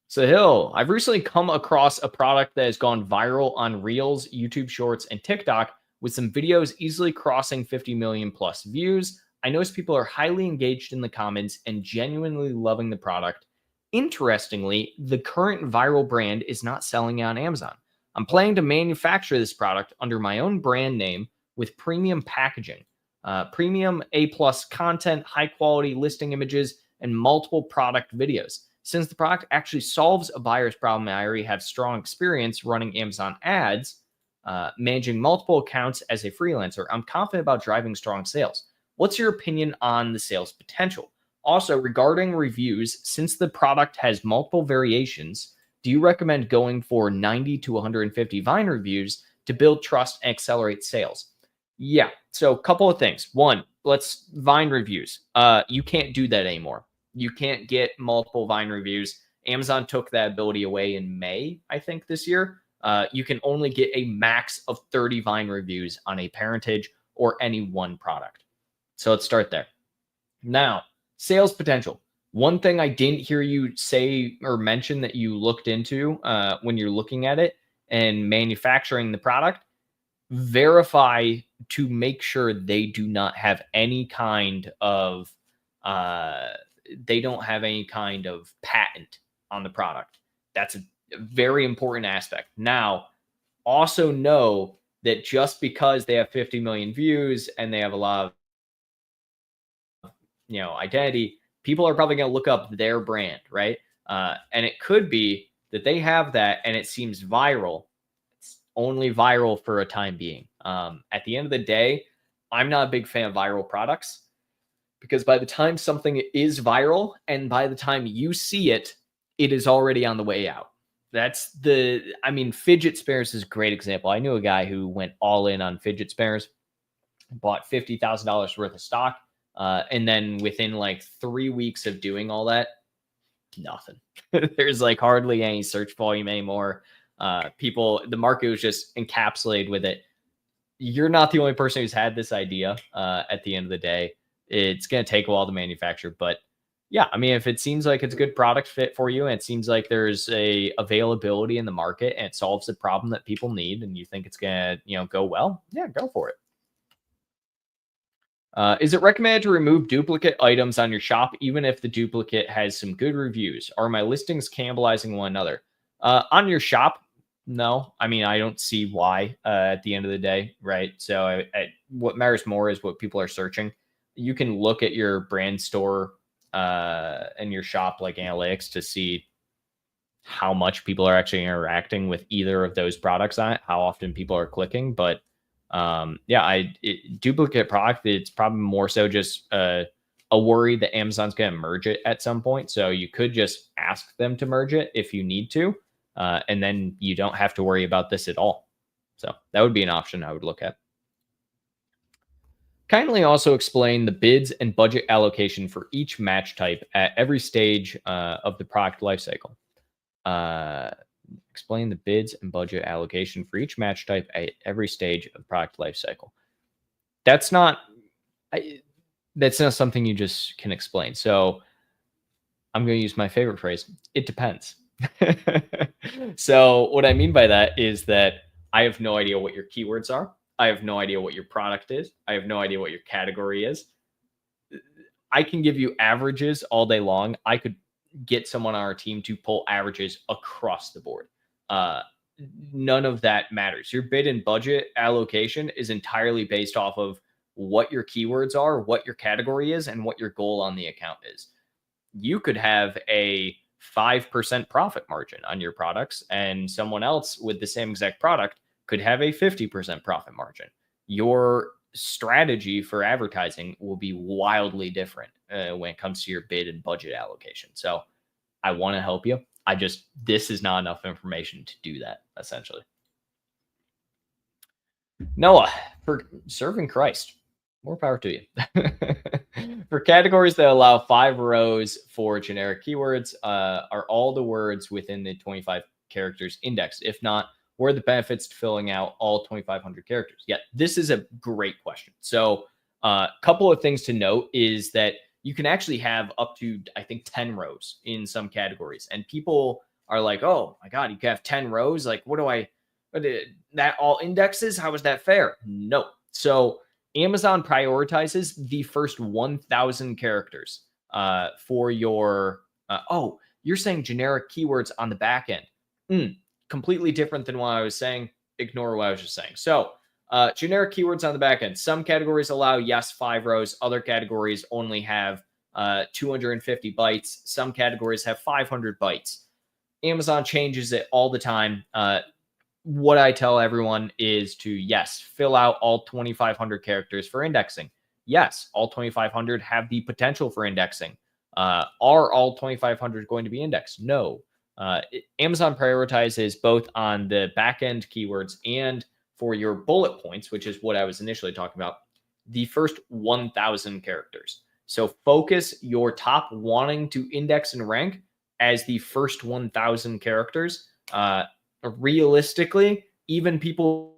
So Hill, I've recently come across a product that has gone viral on Reels, YouTube Shorts, and TikTok with some videos easily crossing 50 million plus views. I notice people are highly engaged in the comments and genuinely loving the product. Interestingly, the current viral brand is not selling on Amazon. I'm planning to manufacture this product under my own brand name with premium packaging, premium A+ content, high quality listing images, and multiple product videos. Since the product actually solves a buyer's problem, I already have strong experience running Amazon ads, managing multiple accounts as a freelancer. I'm confident about driving strong sales. What's your opinion on the sales potential? Also, regarding reviews, since the product has multiple variations, do you recommend going for 90 to 150 Vine reviews to build trust and accelerate sales? Yeah, so a couple of things. One, let's Vine reviews. You can't do that anymore. You can't get multiple Vine reviews. Amazon took that ability away in May, I think, this year. You can only get a max of 30 Vine reviews on a parentage or any one product. So let's start there. Now, sales potential. One thing I didn't hear you say or mention that you looked into when you're looking at it and manufacturing the product, verify to make sure they do not have any kind of patent on the product. That's a very important aspect. Now, also know that just because they have 50 million views and they have a lot of identity, people are probably going to look up their brand, right? And it could be that they have that and it seems viral. It's only viral for a time being. At the end of the day, I'm not a big fan of viral products because by the time something is viral and by the time you see it, it is already on the way out. Fidget spinners is a great example. I knew a guy who went all in on fidget spinners, bought $50,000 worth of stock. And then within like 3 weeks of doing all that, nothing. There's like hardly any search volume anymore. The market was just encapsulated with it. You're not the only person who's had this idea. At the end of the day, it's going to take a while to manufacture, but yeah, I mean, if it seems like it's a good product fit for you and it seems like there's a availability in the market and it solves the problem that people need and you think it's going to, go well, yeah, go for it. Is it recommended to remove duplicate items on your shop, even if the duplicate has some good reviews? Are my listings cannibalizing one another? On your shop, no. I mean, I don't see why at the end of the day, right? So what matters more is what people are searching. You can look at your brand store and your shop like analytics to see how much people are actually interacting with either of those products on it, how often people are clicking. But duplicate product, it's probably more so just a worry that Amazon's going to merge it at some point. So you could just ask them to merge it if you need to, and then you don't have to worry about this at all. So that would be an option I would look at. Kindly also explain the bids and budget allocation for each match type at every stage of the product lifecycle. Explain the bids and budget allocation for each match type at every stage of the product lifecycle. That's not something you just can explain. So I'm going to use my favorite phrase. It depends. So what I mean by that is that I have no idea what your keywords are. I have no idea what your product is. I have no idea what your category is. I can give you averages all day long. I could get someone on our team to pull averages across the board. None of that matters. Your bid and budget allocation is entirely based off of what your keywords are, what your category is, and what your goal on the account is. You could have a 5% profit margin on your products, and someone else with the same exact product could have a 50% profit margin. Your strategy for advertising will be wildly different when it comes to your bid and budget allocation. So I want to help you. This is not enough information to do that, essentially. Noah, for serving Christ, more power to you. For categories that allow 5 rows for generic keywords, are all the words within the 25 characters indexed? If not, what are the benefits to filling out all 2,500 characters? Yeah, this is a great question. So a couple of things to note is that you can actually have up to, I think, 10 rows in some categories. And people are like, oh my God, you can have 10 rows? Like, that all indexes? How is that fair? No. So Amazon prioritizes the first 1,000 characters for your, you're saying generic keywords on the back end. Completely different than what I was saying. Ignore what I was just saying. So generic keywords on the back end. Some categories allow, yes, 5 rows. Other categories only have 250 bytes. Some categories have 500 bytes. Amazon changes it all the time. What I tell everyone is to, yes, fill out all 2,500 characters for indexing. Yes, all 2,500 have the potential for indexing. Are all 2,500 going to be indexed? No. Amazon prioritizes both on the back-end keywords and for your bullet points, which is what I was initially talking about, the first 1,000 characters. So focus your top wanting to index and rank as the first 1,000 characters. Realistically, even people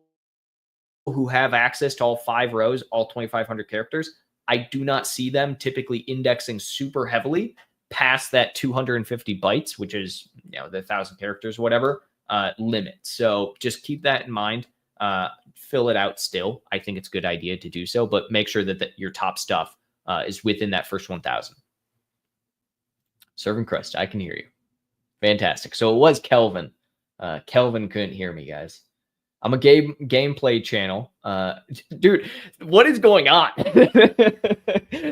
who have access to all 5 rows, all 2,500 characters, I do not see them typically indexing super heavily past that 250 bytes, which is, the 1,000 characters, whatever, limit. So just keep that in mind. Fill it out still. I think it's a good idea to do so, but make sure that your top stuff is within that first 1,000. Serving Christ, I can hear you. Fantastic. So it was Kelvin. Kelvin couldn't hear me, guys. I'm a gameplay channel. Dude, what is going on?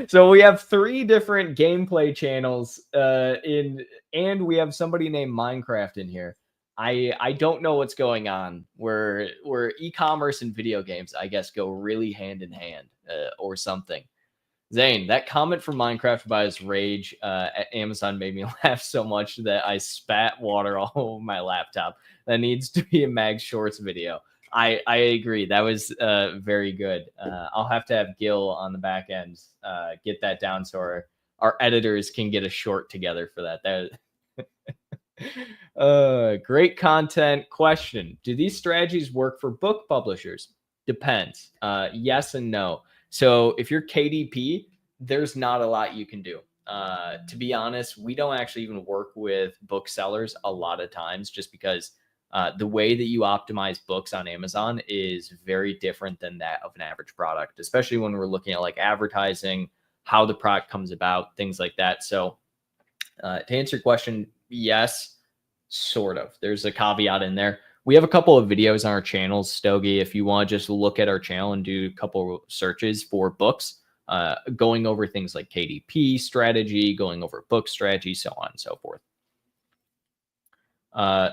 So we have 3 different gameplay channels and we have somebody named Minecraft in here. I don't know what's going on. Where e-commerce and video games, I guess, go really hand in hand or something. Zane, that comment from Minecraft about his rage at Amazon made me laugh so much that I spat water all over my laptop. That needs to be a Mag Shorts video. I agree. That was very good. I'll have to have Gil on the back end get that down so our editors can get a short together for that. Great content. Question: do these strategies work for book publishers? Depends. Yes and no. So if you're KDP, there's not a lot you can do. To be honest, we don't actually even work with booksellers a lot of times just because the way that you optimize books on Amazon is very different than that of an average product, especially when we're looking at like advertising, how the product comes about, things like that. So to answer your question, yes, sort of. There's a caveat in there. We have a couple of videos on our channels, Stogie, if you want to just look at our channel and do a couple of searches for books, going over things like KDP strategy, going over book strategy, so on and so forth.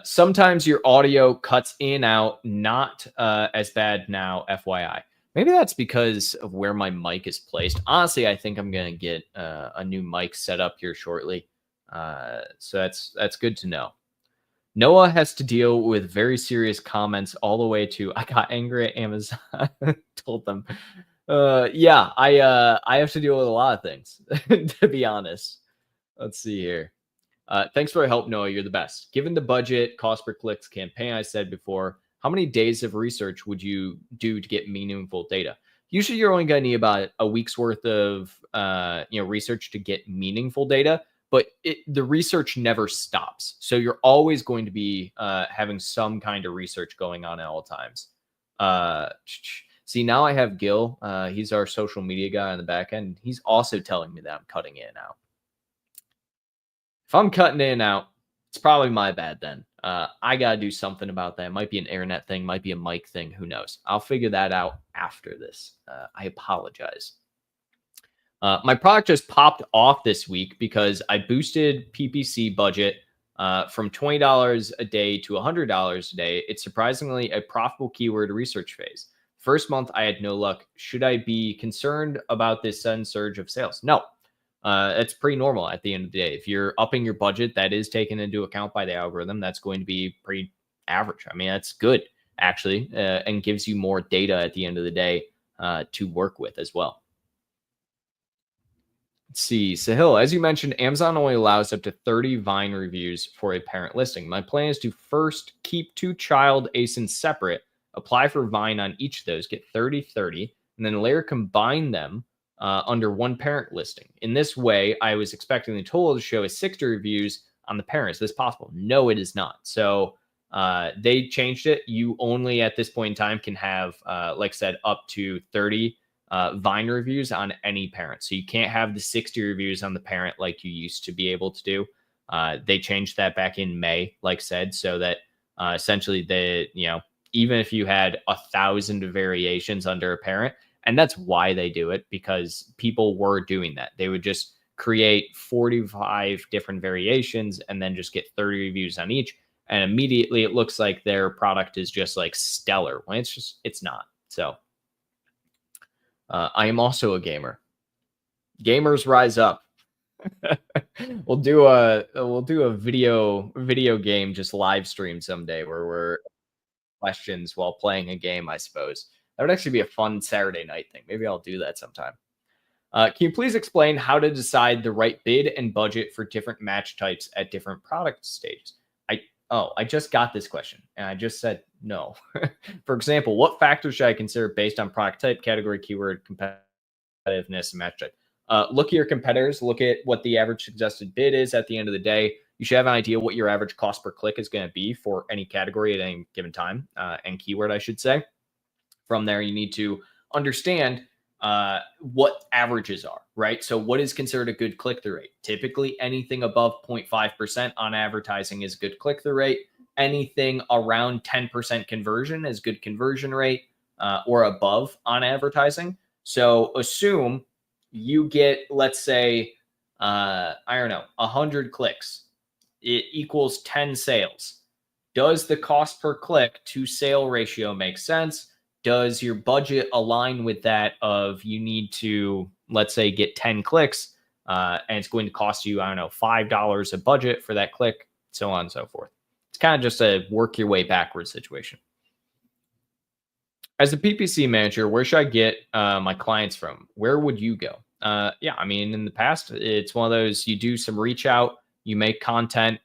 Sometimes your audio cuts in out, not as bad now, FYI. Maybe that's because of where my mic is placed. Honestly, I think I'm going to get a new mic set up here shortly. So that's good to know. Noah has to deal with very serious comments all the way to, I got angry at Amazon. Told them. Yeah, I have to deal with a lot of things, to be honest. Let's see here. Thanks for your help, Noah. You're the best. Given the budget, cost per clicks campaign I said before, how many days of research would you do to get meaningful data? Usually you're only going to need about a week's worth of research to get meaningful data. But the research never stops. So you're always going to be having some kind of research going on at all times. See, now I have Gil. He's our social media guy on the back end. He's also telling me that I'm cutting in and out. If I'm cutting in and out, it's probably my bad then. I got to do something about that. It might be an internet thing, might be a mic thing. Who knows? I'll figure that out after this. I apologize. My product just popped off this week because I boosted PPC budget from $20 a day to $100 a day. It's surprisingly a profitable keyword research phase. First month, I had no luck. Should I be concerned about this sudden surge of sales? No. It's pretty normal at the end of the day. If you're upping your budget, that is taken into account by the algorithm. That's going to be pretty average. I mean, that's good actually, and gives you more data at the end of the day to work with as well. Let's see, Sahil, as you mentioned, Amazon only allows up to 30 Vine reviews for a parent listing. My plan is to first keep 2 child ASINs separate, apply for Vine on each of those, get 30/30, and then later combine them under one parent listing. In this way, I was expecting the total to show as 60 reviews on the parent. Is this possible? No, it is not. So they changed it. You only at this point in time can have, like I said, up to 30 Vine reviews on any parent. So you can't have the 60 reviews on the parent like you used to be able to do. They changed that back in May, like I said, so that essentially even if you had 1,000 variations under a parent, and that's why they do it, because people were doing that. They would just create 45 different variations and then just get 30 reviews on each. And immediately it looks like their product is just like stellar when it's not. So I am also a gamer. Gamers rise up. We'll do a video game just live stream someday where we're questions while playing a game, I suppose. That would actually be a fun Saturday night thing. Maybe I'll do that sometime. Can you please explain how to decide the right bid and budget for different match types at different product stages? I just got this question and I just said no. For example, what factors should I consider based on product type, category, keyword, competitiveness, and match type? Look at your competitors. Look at what the average suggested bid is at the end of the day. You should have an idea what your average cost per click is going to be for any category at any given time, and keyword, I should say. From there, you need to understand what averages are, right? So what is considered a good click-through rate? Typically, anything above 0.5% on advertising is good click-through rate. Anything around 10% conversion is good conversion rate, or above on advertising. So assume you get, let's say, I don't know, 100 clicks. It equals 10 sales. Does the cost per click to sale ratio make sense? Does your budget align with that of you need to, let's say, get 10 clicks and it's going to cost you, I don't know, $5 a budget for that click, so on and so forth. It's kind of just a work your way backwards situation. As a PPC manager, where should I get my clients from? Where would you go? Yeah, I mean, in the past, it's one of those, you do some reach out, you make content.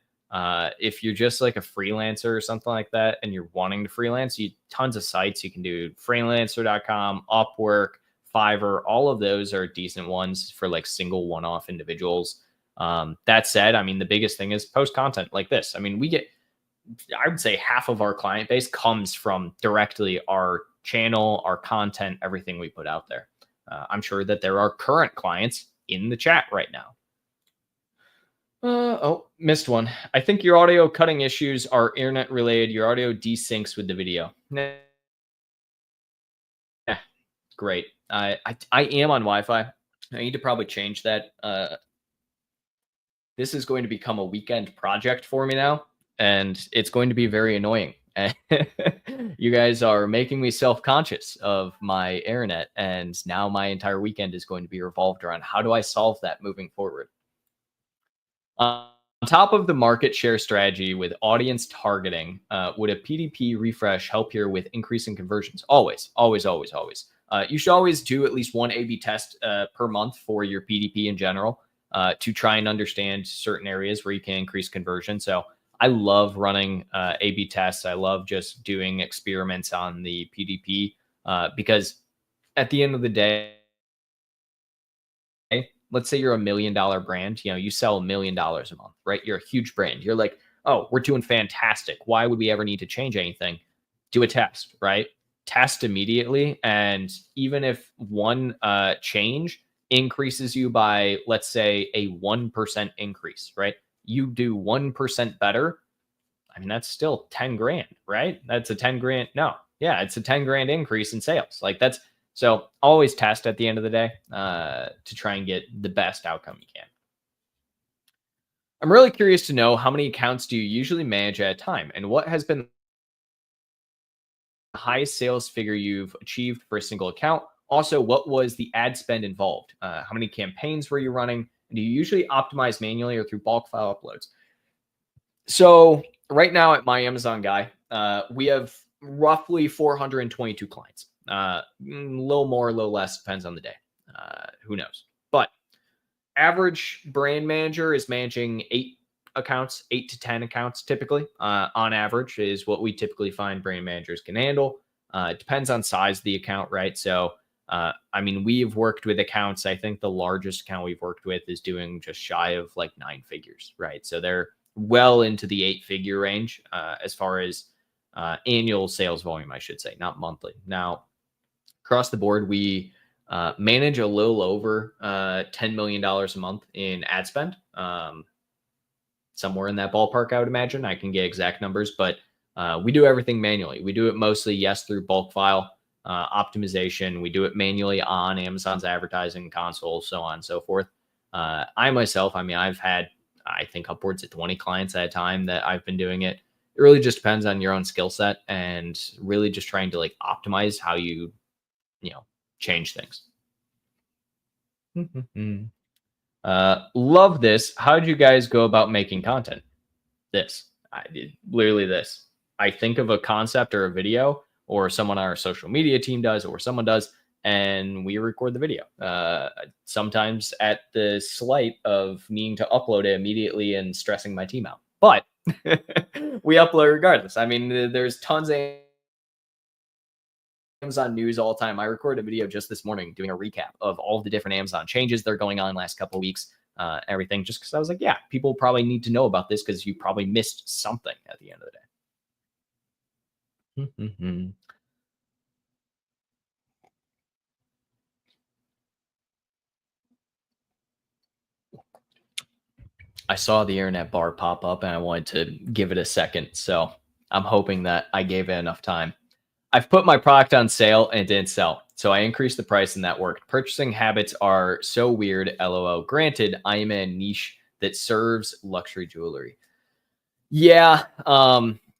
If you're just like a freelancer or something like that, and you're wanting to freelance, tons of sites you can do. Freelancer.com, Upwork, Fiverr, all of those are decent ones for like single one-off individuals. That said, I mean, the biggest thing is post content like this. I mean, I would say half of our client base comes from directly our channel, our content, everything we put out there. I'm sure that there are current clients in the chat right now. Oh, missed one. I think your audio cutting issues are internet related. Your audio desyncs with the video. Yeah, great. I am on Wi-Fi. I need to probably change that. This is going to become a weekend project for me now, and it's going to be very annoying. You guys are making me self-conscious of my internet, and now my entire weekend is going to be revolved around how do I solve that moving forward. On top of the market share strategy with audience targeting, would a PDP refresh help here with increasing conversions? Always, always, always, always. You should always do at least one A/B test per month for your PDP in general to try and understand certain areas where you can increase conversion. So I love running A/B tests. I love just doing experiments on the PDP because at the end of the day, let's say you're $1 million brand, you sell $1 million a month, right? You're a huge brand. You're like, oh, we're doing fantastic. Why would we ever need to change anything? Do a test, right? Test immediately. And even if one change increases you by, let's say, a 1% increase, right? You do 1% better. I mean, that's still 10 grand, right? That's a 10 grand. No, yeah, it's a 10 grand increase in sales. Like so always test at the end of the day to try and get the best outcome you can. I'm really curious to know how many accounts do you usually manage at a time, and what has been the highest sales figure you've achieved for a single account? Also, what was the ad spend involved? How many campaigns were you running? And do you usually optimize manually or through bulk file uploads? So right now at My Amazon Guy, we have roughly 422 clients. A little more, a little less, depends on the day. Who knows? But average brand manager is managing 8 accounts, 8 to 10 accounts typically. On average is what we typically find brand managers can handle. It depends on size of the account, right? So, I mean, we've worked with accounts. I think the largest account we've worked with is doing just shy of like 9 figures, right? So they're well into the 8-figure range as far as annual sales volume, I should say, not monthly. Now, across the board, we manage a little over $10 million a month in ad spend. Somewhere in that ballpark, I would imagine. I can get exact numbers, but we do everything manually. We do it mostly, yes, through bulk file optimization. We do it manually on Amazon's advertising console, so on and so forth. I myself, I mean, I've had, I think, upwards of 20 clients at a time that I've been doing it. It really just depends on your own skill set and really just trying to like optimize how you change things. Love this. How did you guys go about making content? This. I did literally this. I think of a concept or a video, or someone on our social media team does, or someone does, and we record the video. Sometimes at the slight of needing to upload it immediately and stressing my team out. But we upload regardless. I mean, there's tons of Amazon news all the time. I recorded a video just this morning doing a recap of all of the different Amazon changes that are going on last couple of weeks, everything, just because I was like, yeah, people probably need to know about this because you probably missed something at the end of the day. I saw the internet bar pop up and I wanted to give it a second. So I'm hoping that I gave it enough time. I've put my product on sale and it didn't sell. So I increased the price and that worked. Purchasing habits are so weird, LOL. Granted, I am in a niche that serves luxury jewelry. Yeah,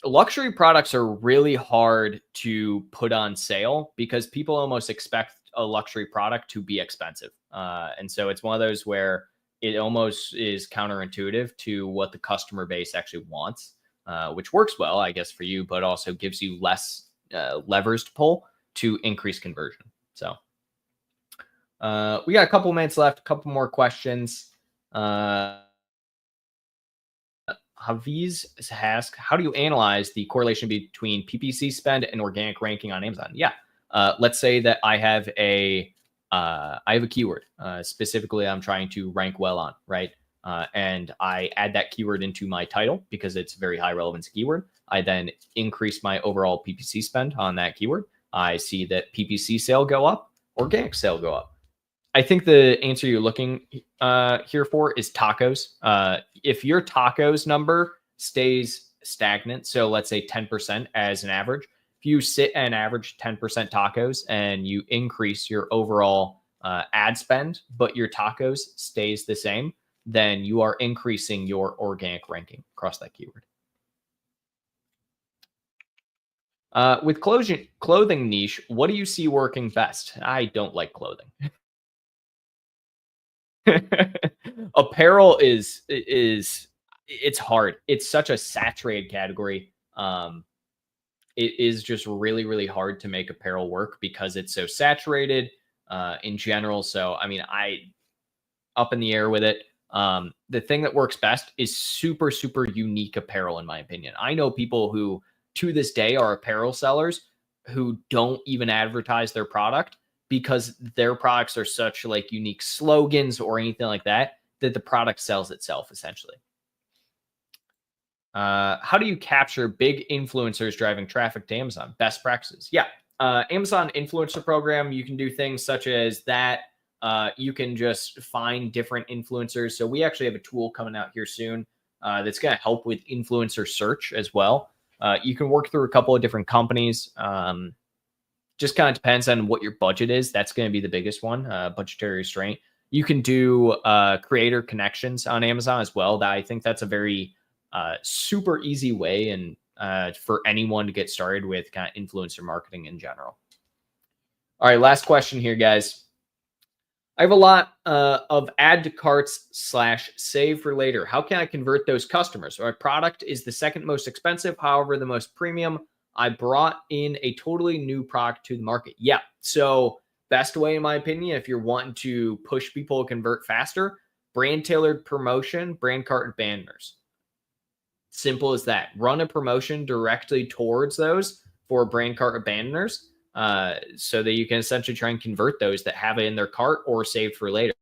luxury products are really hard to put on sale because people almost expect a luxury product to be expensive. And so it's one of those where it almost is counterintuitive to what the customer base actually wants, which works well, I guess, for you, but also gives you less levers to pull to increase conversion. So we got a couple minutes left, a couple more questions. Haviz asks, how do you analyze the correlation between PPC spend and organic ranking on Amazon? Yeah. Let's say that I have a keyword. Specifically, I'm trying to rank well on, right? And I add that keyword into my title because it's a very high relevance keyword. I then increase my overall PPC spend on that keyword. I see that PPC sale go up, organic sale go up. I think the answer you're looking here for is tacos. If your tacos number stays stagnant, so let's say 10% as an average, if you sit at an average 10% tacos and you increase your overall ad spend, but your tacos stays the same, then you are increasing your organic ranking across that keyword. With clothing niche, what do you see working best? I don't like clothing. Apparel is it's hard. It's such a saturated category. It is just really, really hard to make apparel work because it's so saturated in general. So, I mean, up in the air with it. The thing that works best is super, super unique apparel, in my opinion. I know people who, to this day, are apparel sellers who don't even advertise their product because their products are such like unique slogans or anything like that, that the product sells itself essentially. How do you capture big influencers driving traffic to Amazon? Best practices. Yeah. Amazon influencer program, you can do things such as that. You can just find different influencers. So we actually have a tool coming out here soon that's going to help with influencer search as well. You can work through a couple of different companies. Just kind of depends on what your budget is. That's going to be the biggest one, budgetary restraint. You can do creator connections on Amazon as well. I think that's a very super easy way and for anyone to get started with kind of influencer marketing in general. All right, last question here, guys. I have a lot of add to carts / save for later. How can I convert those customers? My product is the second most expensive, however, the most premium. I brought in a totally new product to the market. Yeah. So best way, in my opinion, if you're wanting to push people to convert faster, brand tailored promotion, brand cart abandoners. Simple as that. Run a promotion directly towards those for brand cart abandoners. So that you can essentially try and convert those that have it in their cart or saved for later.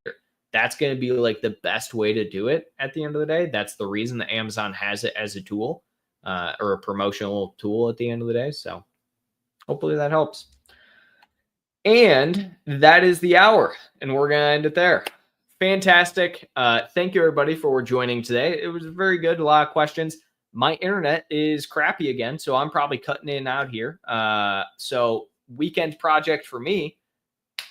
That's going to be like the best way to do it at the end of the day. That's the reason that Amazon has it as a tool or a promotional tool at the end of the day. So hopefully that helps. And that is the hour, and we're going to end it there. Fantastic. Thank you, everybody, for joining today. It was very good. A lot of questions. My internet is crappy again, so I'm probably cutting in and out here. So weekend project for me,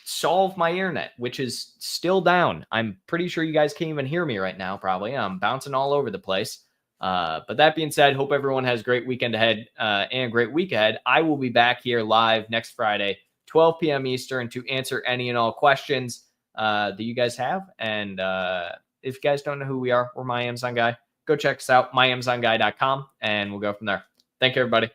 solve my internet, which is still down. I'm pretty sure you guys can't even hear me right now. Probably I'm bouncing all over the place. But that being said, hope everyone has a great weekend ahead and a great week ahead. I will be back here live next Friday, 12 p.m. Eastern, to answer any and all questions that you guys have. And if you guys don't know who we are, we're My Amazon Guy. Go check us out, myamazonguy.com, and we'll go from there. Thank you, everybody.